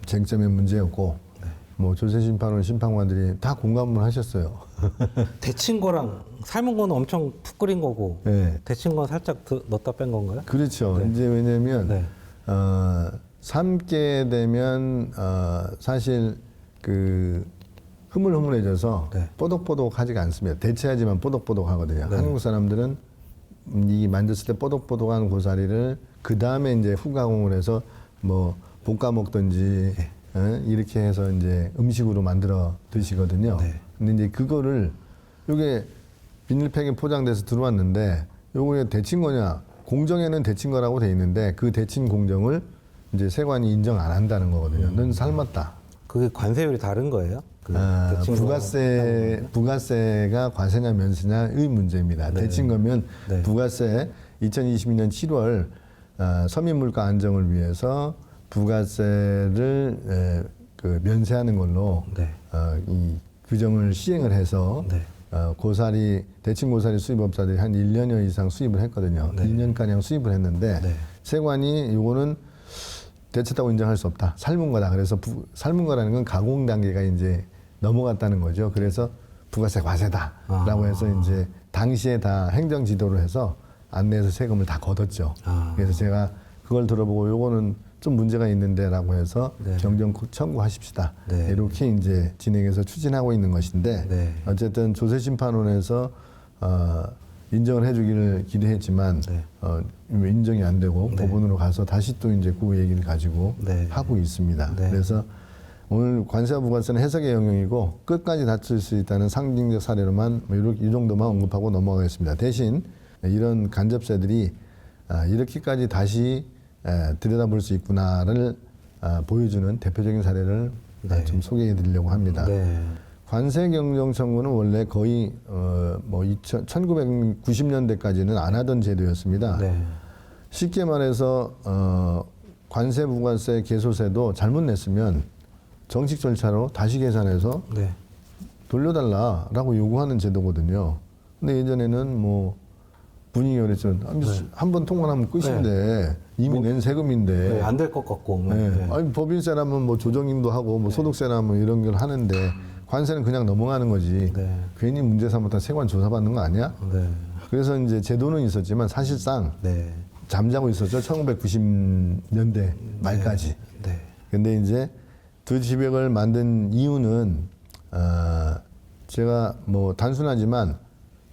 쟁점의 문제였고 뭐 조세 심판원 심판관들이 다 공감을 하셨어요. 데친 거랑 삶은 거는 엄청 푹 끓인 거고 데친 건 살짝 넣었다 뺀 건가요? 그렇죠. 이제 왜냐면 삶게 되면 사실 그 흐물흐물해져서 뽀독뽀독하지가 않습니다. 데치하지만 뽀독뽀독하거든요. 한국 사람들은 이 만졌을 때 뽀독뽀독한 고사리를 그 다음에 이제 후가공을 해서 뭐 볶아 먹든지 이렇게 해서 이제 음식으로 만들어 드시거든요. 근데 이제 그거를 요게 비닐팩에 포장돼서 들어왔는데 요게 데친 거냐? 공정에는 데친 거라고 돼 있는데 그 데친 공정을 이제 세관이 인정 안 한다는 거거든요. 넌 삶았다. 그게 관세율이 다른 거예요? 그 대칭 부가세가 관세냐 면세냐의 문제입니다. 네. 대칭거면 네. 부가세 2022년 7월 서민 물가 안정을 위해서 부가세를 그 면세하는 걸로 네. 이 규정을 시행을 해서 네. 대칭 고사리 수입업자들이 한 1년여 이상 수입을 했거든요. 네. 1년가량 수입을 했는데 네. 세관이 요거는 대체다고 인정할 수 없다. 삶은 거다. 그래서 삶은 거라는 건 가공 단계가 이제 넘어갔다는 거죠. 그래서 부가세 과세다라고 해서 이제 당시에 다 행정 지도를 해서 안내해서 세금을 다 걷었죠. 그래서 제가 그걸 들어보고 요거는 좀 문제가 있는데라고 해서 네. 경정 청구하십시다. 네. 이렇게 이제 진행해서 추진하고 있는 것인데 네. 어쨌든 조세심판원에서 인정을 해주기를 기대했지만 네. 인정이 안 되고 네. 법원으로 가서 다시 또 이제 그 얘기를 가지고 네. 하고 있습니다. 네. 그래서 오늘 관세와 부가세는 해석의 영역이고 끝까지 다툴 수 있다는 상징적 사례로만 이 정도만 언급하고 넘어가겠습니다. 대신 이런 간접세들이 이렇게까지 다시 들여다볼 수 있구나를 보여주는 대표적인 사례를 네. 좀 소개해 드리려고 합니다. 네. 관세 경정 청구는 원래 거의 1990년대까지는 안 하던 제도였습니다. 네. 쉽게 말해서 관세, 부가세, 개소세도 잘못 냈으면 정식 절차로 다시 계산해서 네. 돌려달라라고 요구하는 제도거든요. 근데 예전에는 뭐 분위기가 그랬죠. 한 번 통과하면 끝인데 이미 낸 세금인데 네. 안 될 것 같고. 뭐. 네. 네. 아니 법인세라면 뭐 조정임도 하고 뭐 소득세라면 이런 걸 하는데 관세는 그냥 넘어가는 거지. 네. 괜히 문제 삼았다 세관 조사받는 거 아니야? 네. 그래서 이제 제도는 있었지만 사실상 네. 잠자고 있었죠. 1990년대 말까지. 네. 근데 이제 두 지백을 만든 이유는 제가 뭐 단순하지만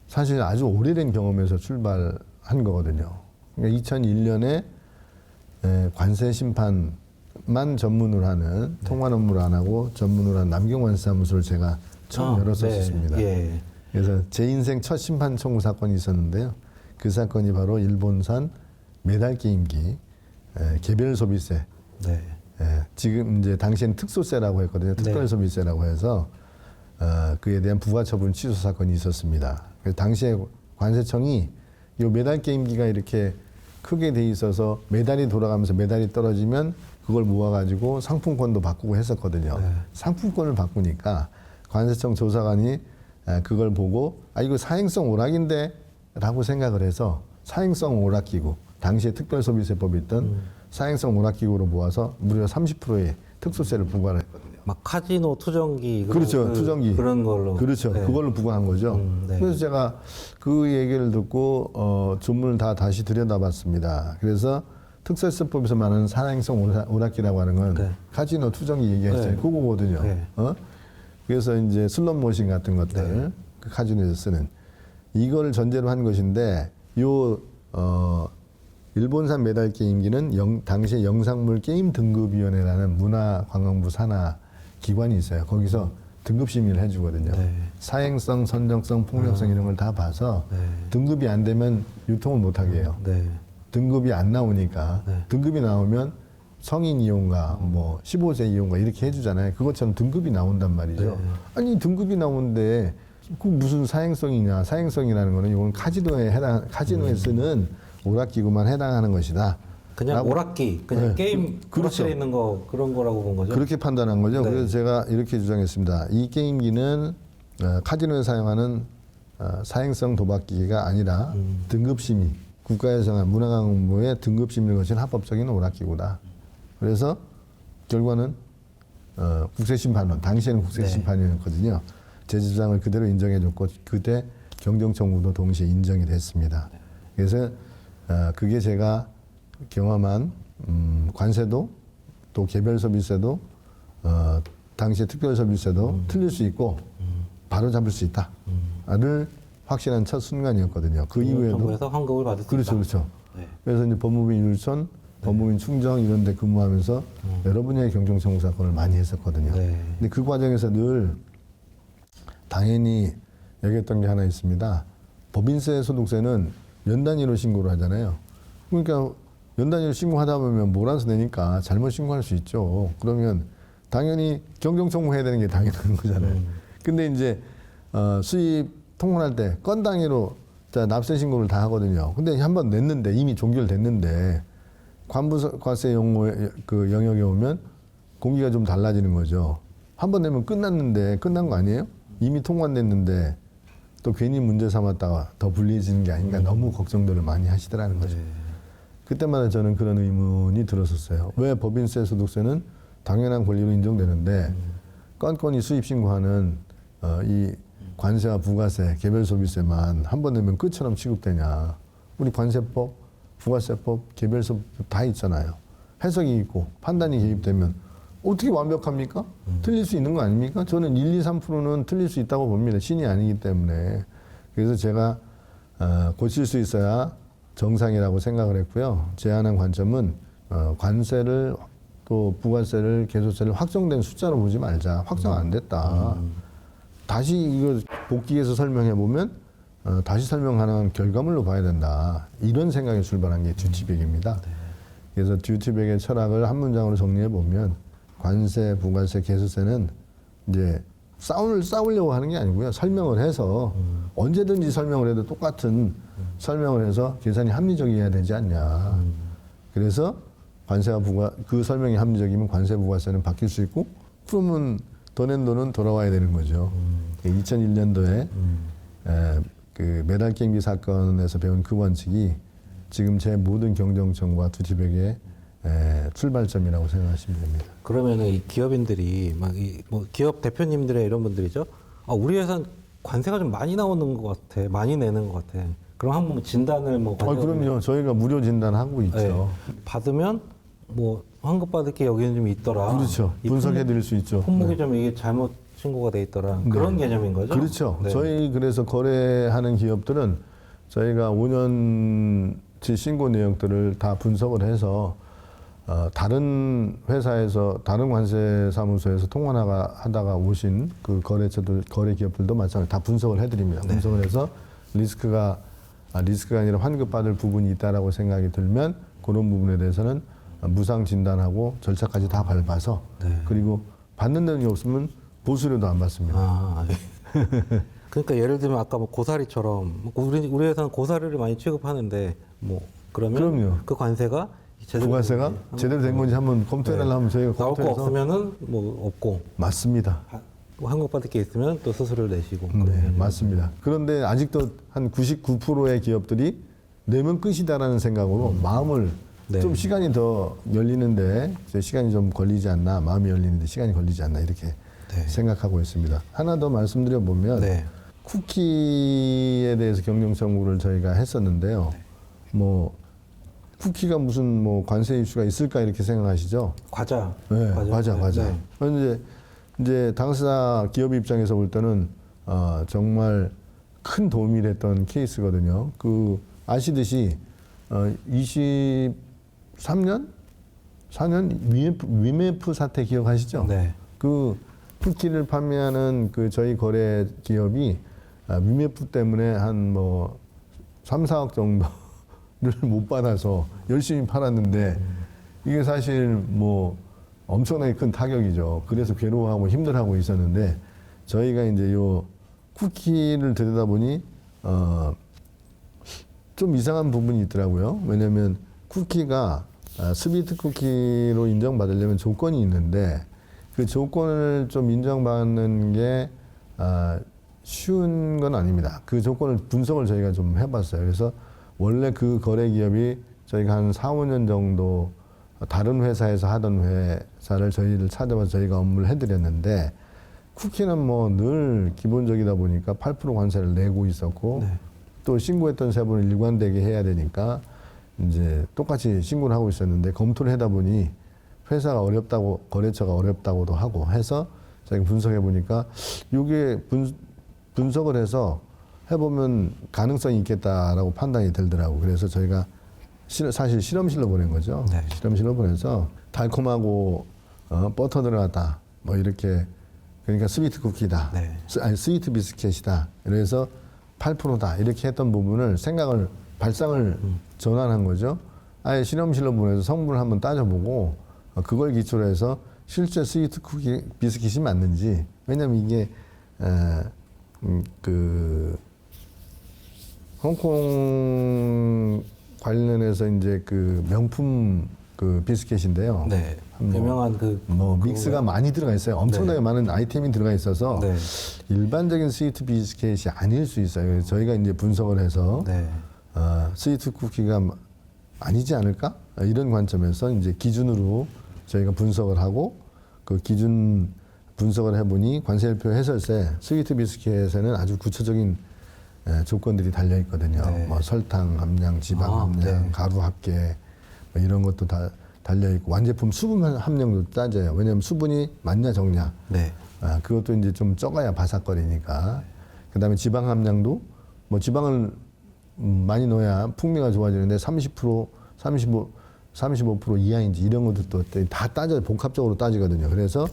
사실 아주 오래된 경험에서 출발한 거거든요. 그러니까 2001년에 관세 심판만 전문으로 하는 통관 업무를 안 하고 전문으로 하는 남경관세사무소를 제가 처음 열었었습니다. 네. 예. 그래서 제 인생 첫 심판 청구 사건이 있었는데요. 그 사건이 바로 일본산 메달 게임기 개별 소비세. 네. 지금 이제 당시엔 특소세라고 했거든요. 특별 소비세라고 해서 그에 대한 부가처분 취소 사건이 있었습니다. 그래서 당시에 관세청이 이 메달 게임기가 이렇게 크게 돼 있어서 메달이 돌아가면서 메달이 떨어지면 그걸 모아가지고 상품권도 바꾸고 했었거든요. 네. 상품권을 바꾸니까 관세청 조사관이 그걸 보고 이거 사행성 오락인데 라고 생각을 해서 사행성 오락기구 당시에 특별소비세법이 있던 사행성 오락기구로 모아서 무려 30%의 특수세를 부과를 했거든요. 막 카지노 투정기 그렇죠. 투정기. 그런 걸로. 그렇죠. 네. 그걸로 부과한 거죠. 네. 그래서 제가 그 얘기를 듣고 전문을 다 다시 들여다봤습니다. 그래서 특수세법에서 말하는 사행성 오락기라고 하는 건 네. 카지노 투정기 얘기했어요. 네. 그거거든요. 네. 그래서 이제 슬롯 머신 같은 것들 네. 그 카지노에서 쓰는 이걸 전제로 한 것인데 일본산 메달 게임기는 당시에 영상물 게임 등급위원회라는 문화관광부 산하 기관이 있어요. 거기서 등급 심의를 해주거든요. 네. 사행성, 선정성, 폭력성 이런 걸 다 봐서 네. 등급이 안 되면 유통을 못하게 해요. 네. 등급이 안 나오니까 네. 등급이 나오면 성인 이용가, 뭐 15세 이용가 이렇게 해주잖아요. 그것처럼 등급이 나온단 말이죠. 네. 아니 등급이 나오는데 그 무슨 사행성이냐? 사행성이라는 거는 이건 카지노에 쓰는 오락기구만 해당하는 것이다. 그냥 라고- 오락기, 그냥 네. 게임 그렇죠. 오락실에 있는 거 그런 거라고 본 거죠. 그렇게 판단한 거죠. 네. 그래서 제가 이렇게 주장했습니다. 이 게임기는 카지노에 사용하는 사행성 도박기기가 아니라 등급심의, 국가에서 정한 문화관광부의 등급심의를 거친 합법적인 오락기구다. 그래서 결과는 국세심판원, 당시에는 국세심판원이었거든요. 제 주장을 그대로 인정해줬고 그때 경정청구도 동시에 인정이 됐습니다. 그래서 그게 제가 경험한 관세도 또 개별소비세도 당시에 특별소비세도 틀릴 수 있고 바로 잡을 수 있다를 확신한 첫 순간이었거든요. 그 이후에도 정부에서 환급을 받을 수 그렇죠, 있다. 그렇죠. 네. 그래서 이제 법무부인 율촌, 법무부인 충정 이런 데 근무하면서 여러 분야의 경정청구 사건을 많이 했었거든요. 네. 근데 그 과정에서 늘 당연히 얘기했던 게 하나 있습니다. 법인세, 소득세는 연 단위로 신고를 하잖아요. 그러니까 연단위로 신고하다 보면 몰아서 내니까 잘못 신고할 수 있죠. 그러면 당연히 경정청구해야 되는 게 당연한 거잖아요. 근데 이제 수입 통관할 때 건 단위로 납세 신고를 다 하거든요. 근데 한번 냈는데 이미 종결됐는데 관부과세 그 영역에 오면 공기가 좀 달라지는 거죠. 한 번 내면 끝났는데 끝난 거 아니에요? 이미 통관됐는데 또 괜히 문제 삼았다가 더 불리해지는 게 아닌가 너무 걱정들을 많이 하시더라는 거죠. 그때마다 저는 그런 의문이 들었었어요. 왜 법인세, 소득세는 당연한 권리로 인정되는데 건건이 수입 신고하는 이 관세와 부가세, 개별 소비세만 한 번 내면 끝처럼 취급되냐. 우리 관세법, 부가세법, 개별소비법 다 있잖아요. 해석이 있고 판단이 개입되면 어떻게 완벽합니까? 틀릴 수 있는 거 아닙니까? 저는 1, 2, 3%는 틀릴 수 있다고 봅니다. 신이 아니기 때문에. 그래서 제가 고칠 수 있어야 정상이라고 생각을 했고요. 제안한 관점은 관세를 또 부가세를 개소세를 확정된 숫자로 보지 말자. 확정 안 됐다. 다시 이거 복귀해서 설명해 보면 다시 설명 가능한 결과물로 봐야 된다. 이런 생각에 출발한 게 듀티백입니다. 그래서 듀티백의 철학을 한 문장으로 정리해 보면 관세, 부가세, 개소세는 이제 싸우려고 하는 게 아니고요. 설명을 해서 언제든지 설명을 해도 똑같은 설명을 해서 계산이 합리적이어야 되지 않냐. 그래서 관세와 그 설명이 합리적이면 관세, 부가세는 바뀔 수 있고 그러면 더 낸 돈은 돌아와야 되는 거죠. 2001년도에 그 메달 게임기 사건에서 배운 그 원칙이 지금 제 모든 경정청과 듀티백의 출발점이라고 생각하시면 됩니다. 그러면은 이 기업인들이 뭐 기업 대표님들의 이런 분들이죠. 우리 회사는 관세가 좀 많이 나오는 것 같아, 많이 내는 것 같아. 그럼 한번 진단을 뭐 그럼요. 저희가 무료 진단하고 있죠. 네. 받으면 뭐 환급 받을 게 여기는 좀 있더라. 그렇죠. 분석해드릴 수 있죠. 품목이 네. 좀 이게 잘못 신고가 돼 있더라. 그런 개념인 거죠. 그렇죠. 네. 저희 그래서 거래하는 기업들은 저희가 5년치 신고 내역들을 다 분석을 해서 다른 회사에서 다른 관세 사무소에서 통관하다가 오신 그 거래 기업들도 마찬가지로 다 분석을 해드립니다. 네. 분석을 해서 리스크가 아니라 환급 받을 부분이 있다라고 생각이 들면 그런 부분에 대해서는 무상 진단하고 절차까지 다 밟아서 네. 그리고 받는 돈이 없으면 보수료도 안 받습니다. 그러니까 예를 들면 아까 뭐 고사리처럼 우리 회사는 고사리를 많이 취급하는데 뭐 그러면 그럼요. 그 관세가 부가세가 제대로 된 건지 한번 검토해달라 하면 저희가 나올 거 검토해서 없으면은 뭐 없고 맞습니다. 환급 받을 게 있으면 또 수수료를 내시고. 네, 맞습니다. 그런데 아직도 한 99%의 기업들이 내면 끝이다라는 생각으로 마음을 네. 좀 시간이 더 열리는데 시간이 좀 걸리지 않나, 마음이 열리는데 시간이 걸리지 않나 이렇게 네. 생각하고 있습니다. 하나 더 말씀드려 보면 네. 쿠키에 대해서 경영청구를 저희가 했었는데요. 뭐 쿠키가 무슨 뭐 관세 이슈가 있을까 이렇게 생각하시죠? 과자. 네, 과자. 네. 이제 당사자 기업 입장에서 볼 때는 정말 큰 도움이 됐던 케이스거든요. 그 아시듯이 23년, 4년 위메프 사태 기억하시죠? 네. 그 쿠키를 판매하는 그 저희 거래 기업이 위메프 때문에 한 뭐 3, 4억 정도를 못 받아서 열심히 팔았는데 이게 사실 뭐 엄청나게 큰 타격이죠. 그래서 괴로워하고 힘들어하고 있었는데 저희가 이제 요 쿠키를 들여다보니 좀 이상한 부분이 있더라고요. 왜냐하면 쿠키가 스위트 쿠키로 인정받으려면 조건이 있는데 그 조건을 좀 인정받는 게 쉬운 건 아닙니다. 그 조건을 분석을 저희가 좀 해봤어요. 그래서 원래 그 거래 기업이 저희가 한 4, 5년 정도 다른 회사에서 하던 회사를 저희를 찾아봐서 저희가 업무를 해드렸는데 쿠키는 뭐 늘 기본적이다 보니까 8% 관세를 내고 있었고 네. 또 신고했던 세부를 일관되게 해야 되니까 이제 똑같이 신고를 하고 있었는데 검토를 하다 보니 회사가 어렵다고 거래처가 어렵다고도 하고 해서 저희가 분석해 보니까 이게 분석을 해서 해보면 가능성이 있겠다라고 판단이 들더라고. 그래서 저희가 사실 실험실로 보낸 거죠. 네. 실험실로 보내서 달콤하고 버터 들어갔다. 뭐 이렇게 그러니까 스위트 쿠키다. 네. 아니 스위트 비스켓이다. 그래서 8%다. 이렇게 했던 부분을 발상을 전환한 거죠. 아예 실험실로 보내서 성분을 한번 따져보고 그걸 기초로 해서 실제 스위트 쿠키 비스킷이 맞는지. 왜냐면 이게 그 홍콩 관련해서 이제 그 명품 그 비스킷인데요. 네. 뭐, 유명한 뭐 믹스가 많이 들어가 있어요. 엄청나게 많은 아이템이 들어가 있어서 네. 일반적인 스위트 비스킷이 아닐 수 있어요. 그래서 저희가 이제 분석을 해서 네. 스위트 쿠키가 아니지 않을까? 이런 관점에서 이제 기준으로 저희가 분석을 하고 그 기준 분석을 해보니 관세일표 해설세 스위트 비스킷에는 아주 구체적인 조건들이 달려 있거든요. 네. 뭐 설탕 함량, 지방 함량, 네. 가루 합계 뭐 이런 것도 다 달려 있고 완제품 수분 함량도 따져요. 왜냐하면 수분이 많냐 적냐. 네. 그것도 이제 좀 적어야 바삭거리니까. 그다음에 지방 함량도 뭐 지방을 많이 넣어야 풍미가 좋아지는데 30%, 35% 이하인지 이런 것들도 다 따져 복합적으로 따지거든요. 그래서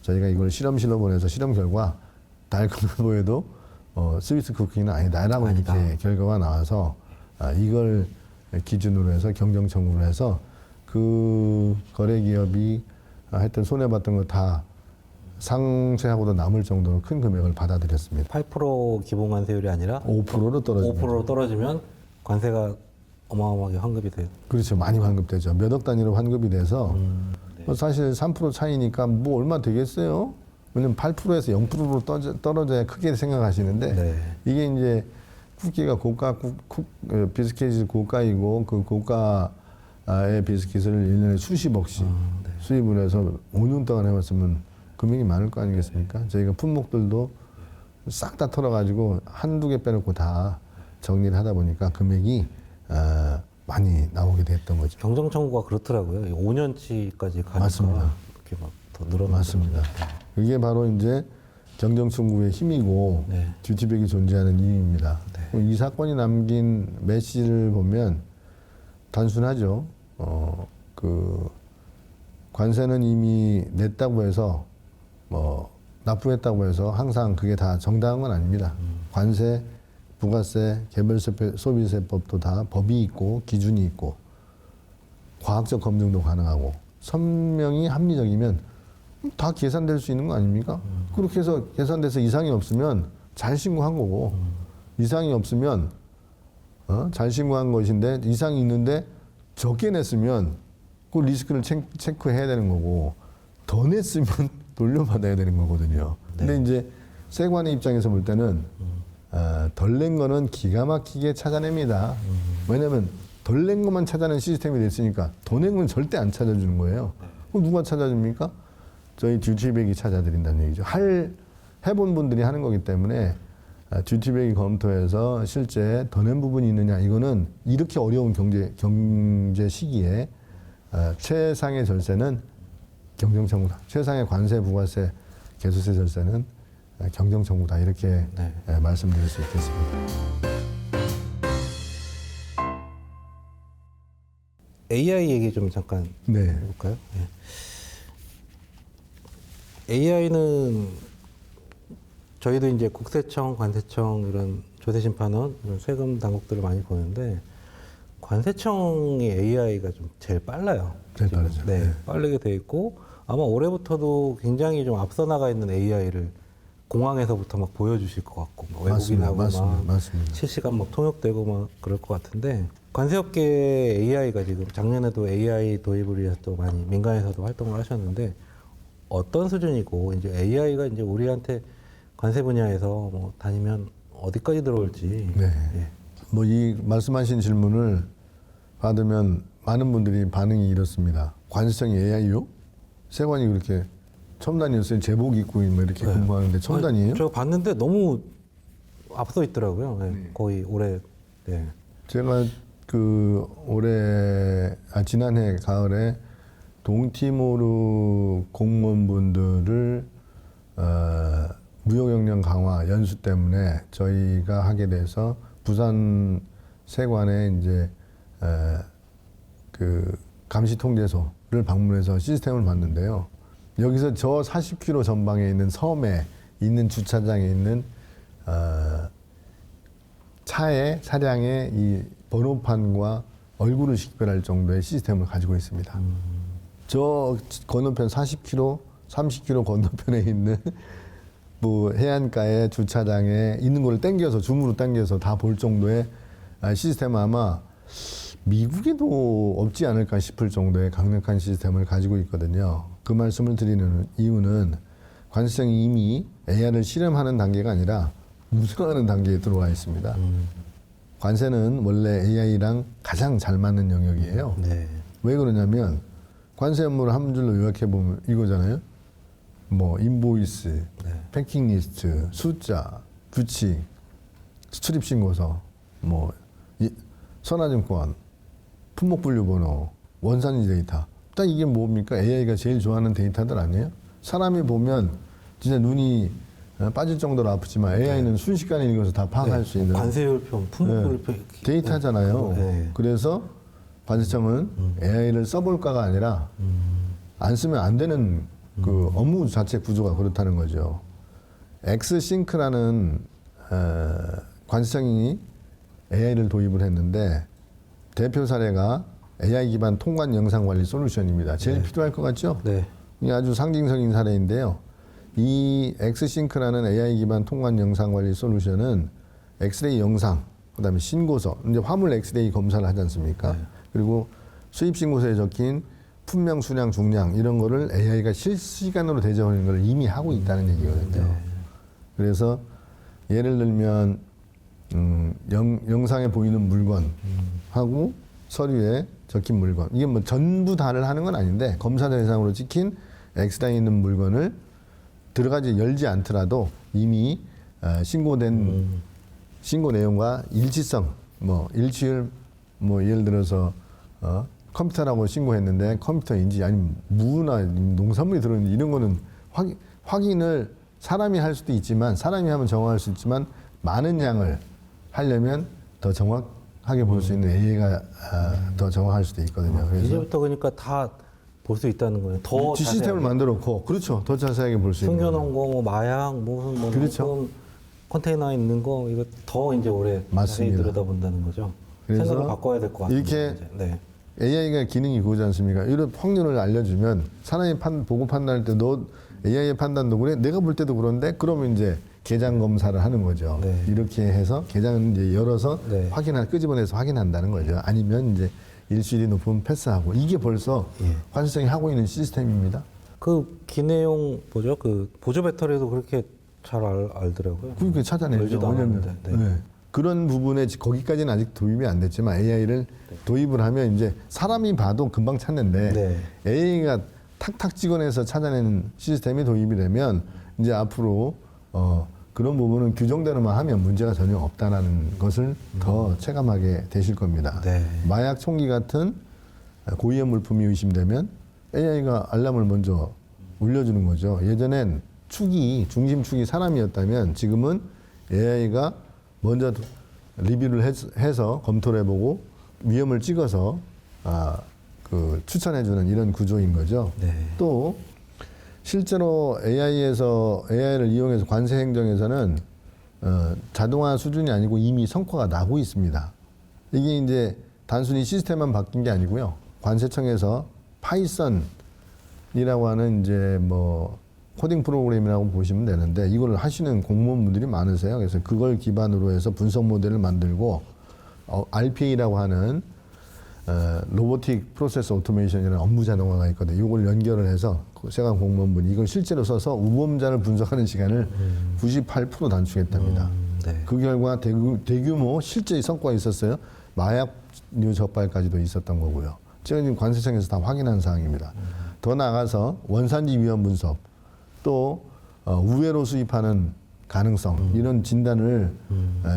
저희가 이걸 실험실로 보내서 실험 결과 달콤해 보여도 스위트 쿠키는 아니다라고 이렇게 결과가 나와서 이걸 기준으로 해서 경정 청구를 해서 그 거래 기업이 하여튼 손해 봤던 거 다 상쇄하고도 남을 정도로 큰 금액을 받아들였습니다. 8% 기본 관세율이 아니라 5%로 떨어집니다. 5%로 떨어지면 관세가 어마어마하게 환급이 돼요. 그렇죠. 많이 환급되죠. 몇 억 단위로 환급이 돼서 네. 사실 3% 차이니까 뭐 얼마 되겠어요? 왜냐면 8%에서 0%로 떨어져야 크게 생각하시는데 네. 이게 이제 쿠키가 비스킷이 고가이고 그 고가의 비스킷을 1년에 수십억씩 네. 수입을 해서 5년 동안 해왔으면 금액이 많을 거 아니겠습니까? 저희가 품목들도 싹 다 털어가지고 한두 개 빼놓고 다 정리를 하다 보니까 금액이 많이 나오게 됐던 거죠. 경정 청구가 그렇더라고요. 5년치까지 가니까 맞습니다. 이렇게 막 더 늘어나고. 맞습니다. 그게 바로 이제 경정 청구의 힘이고 네. 듀티백이 존재하는 이유입니다. 네. 이 사건이 남긴 메시지를 보면 단순하죠. 그 관세는 이미 냈다고 해서 뭐 납부했다고 해서 항상 그게 다 정당한 건 아닙니다. 관세, 부가세, 개별세, 소비세법도 다 법이 있고 기준이 있고 과학적 검증도 가능하고 선명히 합리적이면 다 계산될 수 있는 거 아닙니까? 그렇게 해서 계산돼서 이상이 없으면 잘 신고한 거고 이상이 없으면 잘 신고한 것인데 이상이 있는데 적게 냈으면 그 리스크를 체크해야 되는 거고 더 냈으면 돌려받아야 되는 거거든요. 근데 이제 세관의 입장에서 볼 때는 덜 낸 거는 기가 막히게 찾아냅니다. 왜냐하면 덜 낸 것만 찾아낸 시스템이 됐으니까 더 낸 건 절대 안 찾아주는 거예요. 그럼 누가 찾아줍니까? 저희 듀티백이 찾아드린다는 얘기죠. 해본 분들이 하는 거기 때문에 듀티백이 검토해서 실제 더 낸 부분이 있느냐 이거는 이렇게 어려운 경제 시기에 최상의 절세는 경정청구다. 최상의 관세, 부가세, 개수세 절세는 경정청구다. 이렇게 네. 말씀드릴 수 있겠습니다. AI 얘기 좀 잠깐 네. 해볼까요? AI는 저희도 이제 국세청, 관세청 이런 조세심판원 이런 세금 당국들을 많이 보는데 관세청이 AI가 좀 제일 빨라요. 제일 빠르죠. 네, 네. 빠르게 돼 있고 아마 올해부터도 굉장히 좀 앞서 나가 있는 AI를 공항에서부터 막 보여주실 것 같고 막 외국인하고 막 맞습니다. 실시간 막 통역되고 막 그럴 것 같은데 관세업계 AI가 지금 작년에도 AI 도입을 위해서 또 많이 민간에서도 활동을 하셨는데 어떤 수준이고 이제 AI가 이제 우리한테 관세 분야에서 뭐 다니면 어디까지 들어올지. 네. 예. 뭐 이 말씀하신 질문을 받으면 많은 분들이 반응이 이렇습니다. 관세청이 AI요? 세관이 그렇게 첨단이었어요. 제복 입고 뭐 이렇게 네. 공부하는데 첨단이에요? 저 봤는데 너무 앞서 있더라고요. 네. 거의 올해. 네. 제가 그 지난해 가을에 동티모르 공무원분들을 무역 역량 강화 연수 때문에 저희가 하게 돼서 부산 세관에 이제 그 감시통제소를 방문해서 시스템을 봤는데요. 여기서 저 40km 전방에 있는 섬에 있는 주차장에 있는 차량의 이 번호판과 얼굴을 식별할 정도의 시스템을 가지고 있습니다. 저 건너편 40km, 30km 건너편에 있는 뭐 해안가에 주차장에 있는 거를 땡겨서 줌으로 당겨서 다 볼 정도의 시스템은 아마 미국에도 없지 않을까 싶을 정도의 강력한 시스템을 가지고 있거든요. 그 말씀을 드리는 이유는 관세청이 이미 AI를 실험하는 단계가 아니라 운영하는 단계에 들어와 있습니다. 관세는 원래 AI랑 가장 잘 맞는 영역이에요. 네. 왜 그러냐면 관세 업무를 한 줄로 요약해 보면 이거잖아요. 뭐 인보이스, 네. 패킹 리스트, 숫자, 규칙, 수출입 신고서, 뭐 선화증권, 품목 분류 번호, 원산지 데이터. 딱 이게 뭡니까? AI가 제일 좋아하는 데이터들 아니에요? 사람이 보면 진짜 눈이 빠질 정도로 아프지만 AI는 순식간에 읽어서 다 파악할 수 있는 관세율표, 품목율표 데이터잖아요. 네. 그래서 관세청은 AI를 써볼까가 아니라 안 쓰면 안 되는 그 업무 자체 구조가 그렇다는 거죠. 엑스싱크라는 관세청이 AI를 도입을 했는데 대표 사례가 AI 기반 통관 영상 관리 솔루션입니다. 제일 필요할 것 같죠? 네. 이게 아주 상징적인 사례인데요. 이 엑스싱크라는 AI 기반 통관 영상 관리 솔루션은 엑스레이 영상, 그다음에 신고서, 이제 화물 엑스레이 검사를 하지 않습니까? 네. 그리고 수입 신고서에 적힌 품명, 수량, 중량 이런 거를 AI가 실시간으로 대조하는 걸 이미 하고 있다는 얘기거든요. 네. 그래서 예를 들면 영상에 보이는 물건하고 서류에 적힌 물건, 이게 뭐 전부 다를 하는 건 아닌데 검사 대상으로 찍힌 엑스라인 있는 물건을 들어가지 열지 않더라도 이미 신고된 신고 내용과 일치성, 뭐 일치율, 뭐 예를 들어서 컴퓨터라고 신고했는데 컴퓨터인지 아니면 무나 농산물이 들어있는지 이런 거는 확인을 사람이 할 수도 있지만 사람이 하면 정확할 수 있지만 많은 양을 하려면 더 정확하게 볼 수 있는 AI가 더 정확할 수도 있거든요. 그래서 이제부터 그러니까 다 볼 수 있다는 거예요. 더 시스템을 만들었고, 그렇죠. 더 자세하게 볼 수 있는. 숨겨놓은 거, 뭐 마약, 무슨 뭐 그렇죠. 물품, 컨테이너에 있는 거 이거 더 이제 오래 자세히 맞습니다. 들여다본다는 거죠. 그래서 생각을 바꿔야 될 것 같아요. 이렇게 네. AI가 기능이 그거지 않습니까? 이런 확률을 알려주면 사람이 보고 판단할 때 너 AI의 판단도 그래? 내가 볼 때도 그런데? 그러면 이제 계장 검사를 하는 거죠. 네. 이렇게 해서 계장을 이제 열어서 네. 끄집어내서 확인한다는 거죠. 아니면 이제 일수일이 높으면 패스하고 이게 벌써 예. 관세청이 하고 있는 시스템입니다. 그 기내용 뭐죠? 그 보조 배터리도 그렇게 잘 알더라고요. 그렇게 찾아내죠. 열지도 왜냐면 않았는데, 네. 네. 그런 부분에 거기까지는 아직 도입이 안 됐지만 AI를 도입을 하면 이제 사람이 봐도 금방 찾는데 네. AI가 탁탁 찍어내서 찾아내는 시스템이 도입이 되면 이제 앞으로 그런 부분은 규정대로만 하면 문제가 전혀 없다라는 것을 더 체감하게 되실 겁니다. 네. 마약 총기 같은 고위험 물품이 의심되면 AI가 알람을 먼저 울려주는 거죠. 예전엔 중심축이 사람이었다면 지금은 AI가 먼저 리뷰를 해서 검토를 해보고 위험을 찍어서 추천해주는 이런 구조인 거죠. 네. 또 실제로 AI를 이용해서 관세 행정에서는 자동화 수준이 아니고 이미 성과가 나고 있습니다. 이게 이제 단순히 시스템만 바뀐 게 아니고요. 관세청에서 파이썬이라고 하는 이제 뭐 코딩 프로그램이라고 보시면 되는데 이걸 하시는 공무원분들이 많으세요. 그래서 그걸 기반으로 해서 분석 모델을 만들고 RPA라고 하는 로보틱 프로세스 오토메이션이라는 업무 자동화가 있거든요. 이걸 연결을 해서 세관 공무원분이 이걸 실제로 써서 우범자를 분석하는 시간을 98% 단축했답니다. 네. 그 결과 대규모 실제 성과가 있었어요. 마약류 적발까지도 있었던 거고요. 제가 지금 관세청에서 다 확인한 사항입니다. 더 나아가서 원산지 위험 분석, 또 우회로 수입하는 가능성 이런 진단을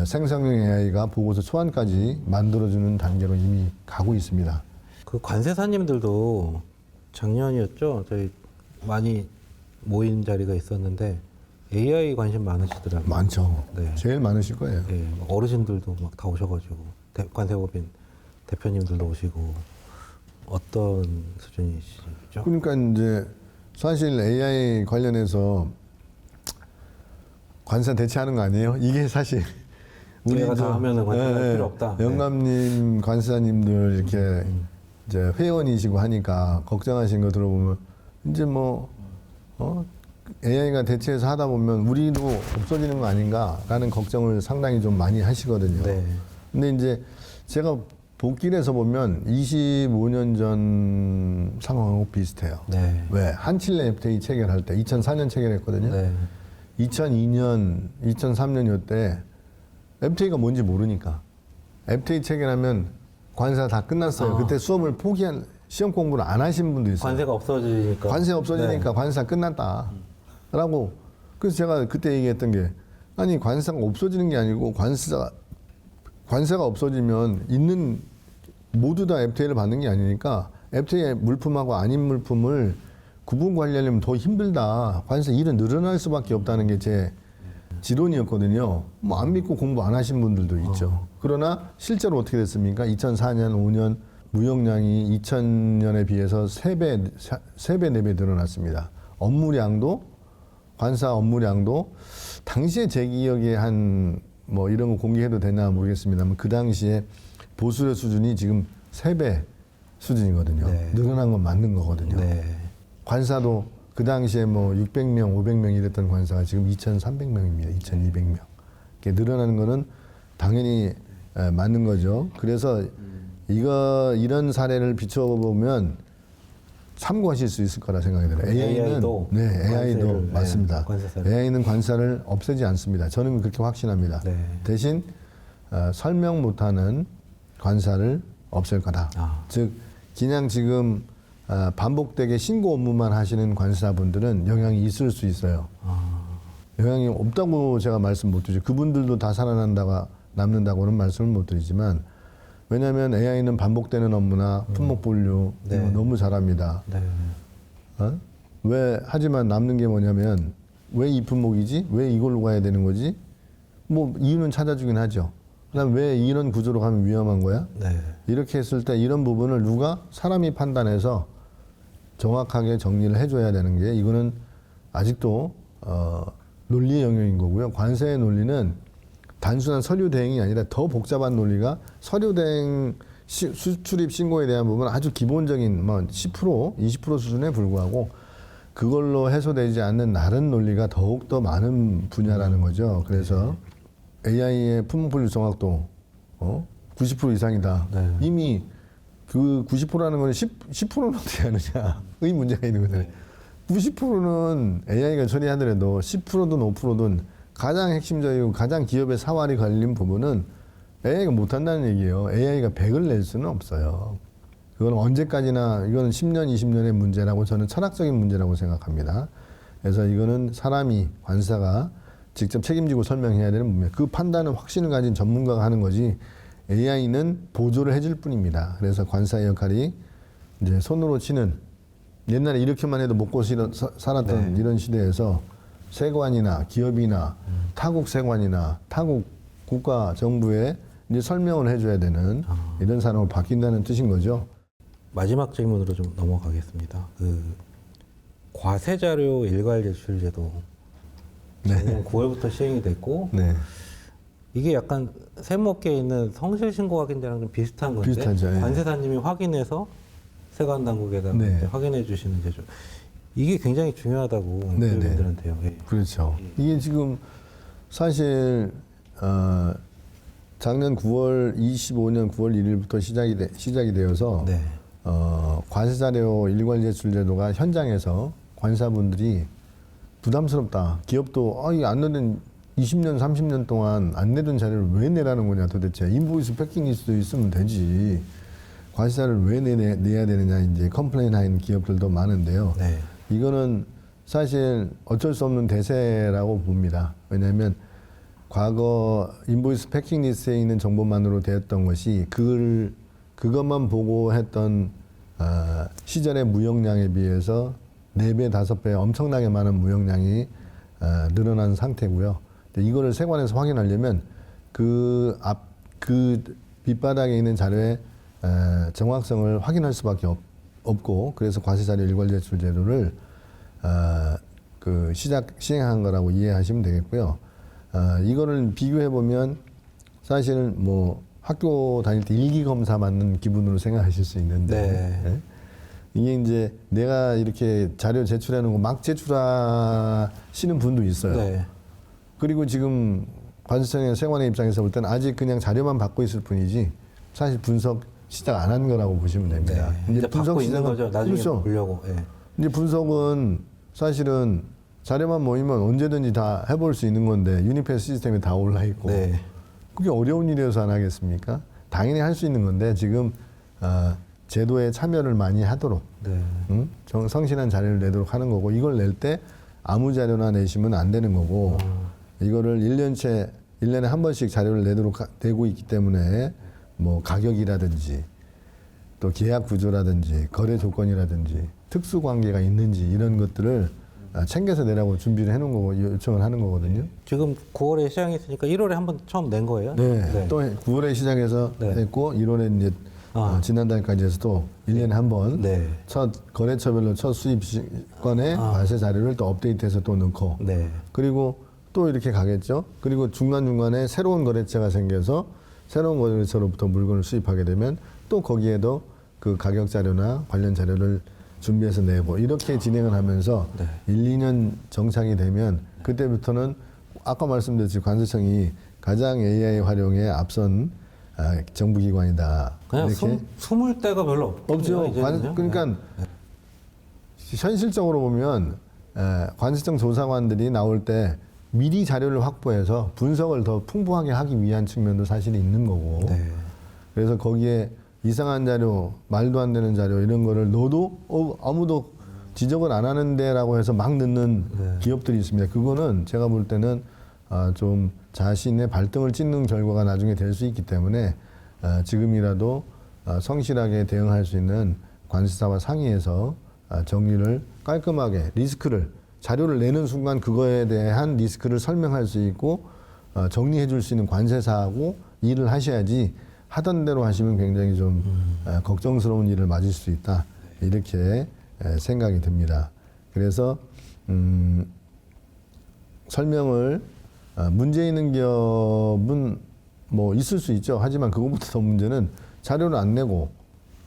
생성형 AI가 보고서 초안까지 만들어주는 단계로 이미 가고 있습니다. 그 관세사님들도 작년이었죠. 저희 많이 모인 자리가 있었는데 AI 관심 많으시더라고요. 많죠. 네. 제일 많으실 거예요. 예, 어르신들도 막 다 오셔가지고 관세법인 대표님들도 오시고 어떤 수준이시죠? 그러니까 이제 사실 AI 관련해서 관세 대체하는 거 아니에요? 이게 사실 우리가 다 하면은 관세할 필요 없다. 영감님, 관세사님들 이렇게 이제 회원이시고 하니까 걱정하시는 거 들어보면 이제 뭐 AI가 대체해서 하다 보면 우리도 없어지는 거 아닌가라는 걱정을 상당히 좀 많이 하시거든요. 네. 근데 이제 제가 복길에서 보면 25년 전 상황하고 비슷해요. 네. 왜? 한칠레 FTA 체결할 때 2004년 체결했거든요. 네. 2002년, 2003년 이때 FTA가 뭔지 모르니까 FTA 체결하면 관세가 다 끝났어요. 그때 수업을 포기한 시험 공부를 안 하신 분도 있어요. 관세가 없어지니까. 관세 없어지니까 관세가 끝났다라고. 그래서 제가 그때 얘기했던 게 아니 관세가 없어지는 게 아니고 관세가 없어지면 있는 모두 다 FTA를 받는 게 아니니까 FTA 물품하고 아닌 물품을 구분 관리하려면 더 힘들다. 관세 일은 늘어날 수밖에 없다는 게 제 지론이었거든요. 뭐 안 믿고 공부 안 하신 분들도 있죠. 그러나 실제로 어떻게 됐습니까? 2004년, 5년 무역량이 2000년에 비해서 3배, 4배 늘어났습니다. 업무량도 관사 업무량도 당시에 제 기억에 한 뭐 이런 거 공개해도 되나 모르겠습니다만 그 당시에 보수료 수준이 지금 3배 수준이거든요. 네. 늘어난 건 맞는 거거든요. 네. 관사도 그 당시에 뭐 600명, 500명 이랬던 관사가 지금 2,300명입니다. 2,200명. 이렇게 늘어나는 거는 당연히 맞는 거죠. 그래서 이런 사례를 비춰보면 참고하실 수 있을 거라 생각이 들어요. AI도 AI도 관세를, 맞습니다. 관세사를. AI는 관사를 없애지 않습니다. 저는 그렇게 확신합니다. 네. 대신 설명 못하는 관사를 없앨 거다. 즉 그냥 지금 반복되게 신고 업무만 하시는 관사분들은 영향이 있을 수 있어요. 영향이 없다고 제가 말씀 못 드리죠. 그분들도 다 살아난다가 남는다고는 말씀을 못 드리지만 왜냐하면 AI는 반복되는 업무나 품목 분류 네. 이거 너무 잘합니다. 네. 왜 하지만 남는 게 뭐냐면 왜 이 품목이지? 왜 이걸로 가야 되는 거지? 뭐 이유는 찾아주긴 하죠. 그다음 왜 이런 구조로 가면 위험한 거야? 네. 이렇게 했을 때 이런 부분을 누가 사람이 판단해서 정확하게 정리를 해줘야 되는 게 이거는 아직도 논리의 영역인 거고요. 관세의 논리는 단순한 서류 대행이 아니라 더 복잡한 논리가 서류 대행 수출입 신고에 대한 부분은 아주 기본적인 뭐 10%, 20% 수준에 불구하고 그걸로 해소되지 않는 다른 논리가 더욱 더 많은 분야라는 거죠. 그래서 AI의 품목분류 정확도 90% 이상이다. 네. 이미 그 90%라는 건 10%는 어떻게 하느냐 의 문제가 있는 거잖아요. 90%는 AI가 처리하더라도 10%든 5%든 가장 핵심적이고 가장 기업의 사활이 걸린 부분은 AI가 못한다는 얘기예요. AI가 100을 낼 수는 없어요. 그건 언제까지나 이거는 10년, 20년의 문제라고 저는 철학적인 문제라고 생각합니다. 그래서 이거는 사람이 관사가 직접 책임지고 설명해야 되는 부분이에요. 그 판단은 확신을 가진 전문가가 하는 거지 AI는 보조를 해줄 뿐입니다. 그래서 관사의 역할이 이제 손으로 치는 옛날에 이렇게만 해도 먹고 살았던 이런 시대에서 세관이나 기업이나 타국 세관이나 타국 국가 정부에 이제 설명을 해줘야 되는 이런 사람으로 바뀐다는 뜻인 거죠. 마지막 질문으로 좀 넘어가겠습니다. 그 과세자료 일괄 제출제도 작년 9월부터 시행이 됐고 네. 이게 약간 세무업계에 있는 성실신고 확인제랑 좀 비슷한 건데 비슷하죠, 예. 관세사님이 확인해서 세관 당국에다 네. 확인해 주시는 제조. 이게 굉장히 중요하다고 네, 기업인들한테요. 예. 그렇죠. 이게 지금 사실 작년 9월 25년 9월 1일부터 시작이 되어서 네. 관세자료 일괄 제출 제도가 현장에서 관사분들이 부담스럽다. 기업도 이게 안 내던 20년, 30년 동안 안 내던 자료를 왜 내라는 거냐 도대체. 인보이스 패킹리스트도 있으면 되지. 관세자를 왜 내야 되느냐 이제 컴플레인 하는 기업들도 많은데요. 네. 이거는 사실 어쩔 수 없는 대세라고 봅니다. 왜냐하면 과거 인보이스 패킹리스트에 있는 정보만으로 되었던 것이 그것만 보고 했던 시절의 무역량에 비해서 4배, 5배 엄청나게 많은 무역량이 늘어난 상태고요. 이거를 세관에서 확인하려면 그 밑바닥에 있는 자료의 정확성을 확인할 수밖에 없고 그래서 과세자료 일괄 제출 제도를 시행한 거라고 이해하시면 되겠고요. 이거를 비교해 보면 사실은 뭐 학교 다닐 때 일기 검사 받는 기분으로 생각하실 수 있는데 네. 예? 이게 이제 내가 이렇게 자료 제출해 놓은 거 막 제출하시는 분도 있어요. 네. 그리고 지금 관세청의 세관의 입장에서 볼 때는 아직 그냥 자료만 받고 있을 뿐이지 사실 분석 시작 안 한 거라고 보시면 됩니다. 네. 이제 받고 있는 거죠. 나중에 그렇죠. 보려고. 예. 이제 분석은 사실은 자료만 모이면 언제든지 다 해볼 수 있는 건데 유니패스 시스템에 다 올라 있고 네. 그게 어려운 일이어서 안 하겠습니까? 당연히 할 수 있는 건데 지금 제도에 참여를 많이 하도록 네. 성실한 자료를 내도록 하는 거고 이걸 낼 때 아무 자료나 내시면 안 되는 거고 이거를 1년에 한 번씩 자료를 내도록 되고 있기 때문에 뭐 가격이라든지 또 계약 구조라든지 거래 조건이라든지 특수 관계가 있는지 이런 것들을 챙겨서 내라고 준비를 해놓은 거고 요청을 하는 거거든요. 지금 9월에 시작했으니까 1월에 한번 처음 낸 거예요? 네. 또 9월에 시작해서 네. 했고 1월에 이제 지난달까지 해서 또 1년에 한 번 네. 첫 거래처별로 첫 수입권의 과세 자료를 또 업데이트해서 또 넣고 네. 그리고 또 이렇게 가겠죠. 그리고 중간중간에 새로운 거래처가 생겨서 새로운 거래처로부터 물건을 수입하게 되면 또 거기에도 그 가격 자료나 관련 자료를 준비해서 내고 이렇게 진행을 하면서 네. 1, 2년 정착이 되면 그때부터는 아까 말씀드렸듯이 관세청이 가장 AI 활용에 앞선 정부기관이다. 그냥 이렇게 숨을 데가 별로 없죠. 이제는요? 그러니까 네. 현실적으로 보면 관세청 조사관들이 나올 때 미리 자료를 확보해서 분석을 더 풍부하게 하기 위한 측면도 사실 있는 거고 네. 그래서 거기에 이상한 자료, 말도 안 되는 자료 이런 거를 넣어도 아무도 지적을 안 하는데라고 해서 막 넣는 네. 기업들이 있습니다. 그거는 제가 볼 때는 좀 자신의 발등을 찍는 결과가 나중에 될 수 있기 때문에 지금이라도 성실하게 대응할 수 있는 관세사와 상의해서 정리를 깔끔하게 리스크를 자료를 내는 순간 그거에 대한 리스크를 설명할 수 있고 정리해 줄 수 있는 관세사하고 일을 하셔야지 하던 대로 하시면 굉장히 좀 걱정스러운 일을 맞을 수 있다 이렇게 생각이 듭니다. 그래서 설명을 문제 있는 기업은 뭐 있을 수 있죠. 하지만 그것보다 더 문제는 자료를 안 내고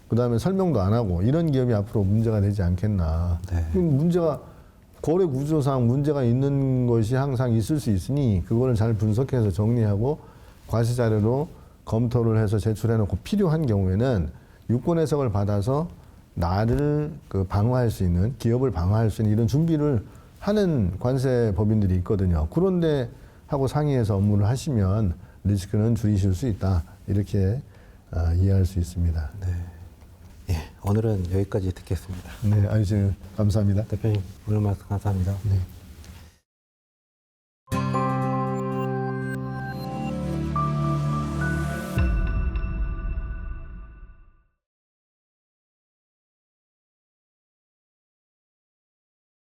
그 다음에 설명도 안 하고 이런 기업이 앞으로 문제가 되지 않겠나. 네. 그럼 문제가 거래 구조상 문제가 있는 것이 항상 있을 수 있으니 그거를 잘 분석해서 정리하고 과세 자료로 검토를 해서 제출해놓고 필요한 경우에는 유권 해석을 받아서 나를 방어할 수 있는 기업을 방어할 수 있는 이런 준비를 하는 관세 법인들이 있거든요. 그런데 하고 상의해서 업무를 하시면 리스크는 줄이실 수 있다 이렇게 이해할 수 있습니다. 네. 예, 오늘은 여기까지 듣겠습니다. 네, 아주 감사합니다. 대표님 오늘 말씀 감사합니다. 네.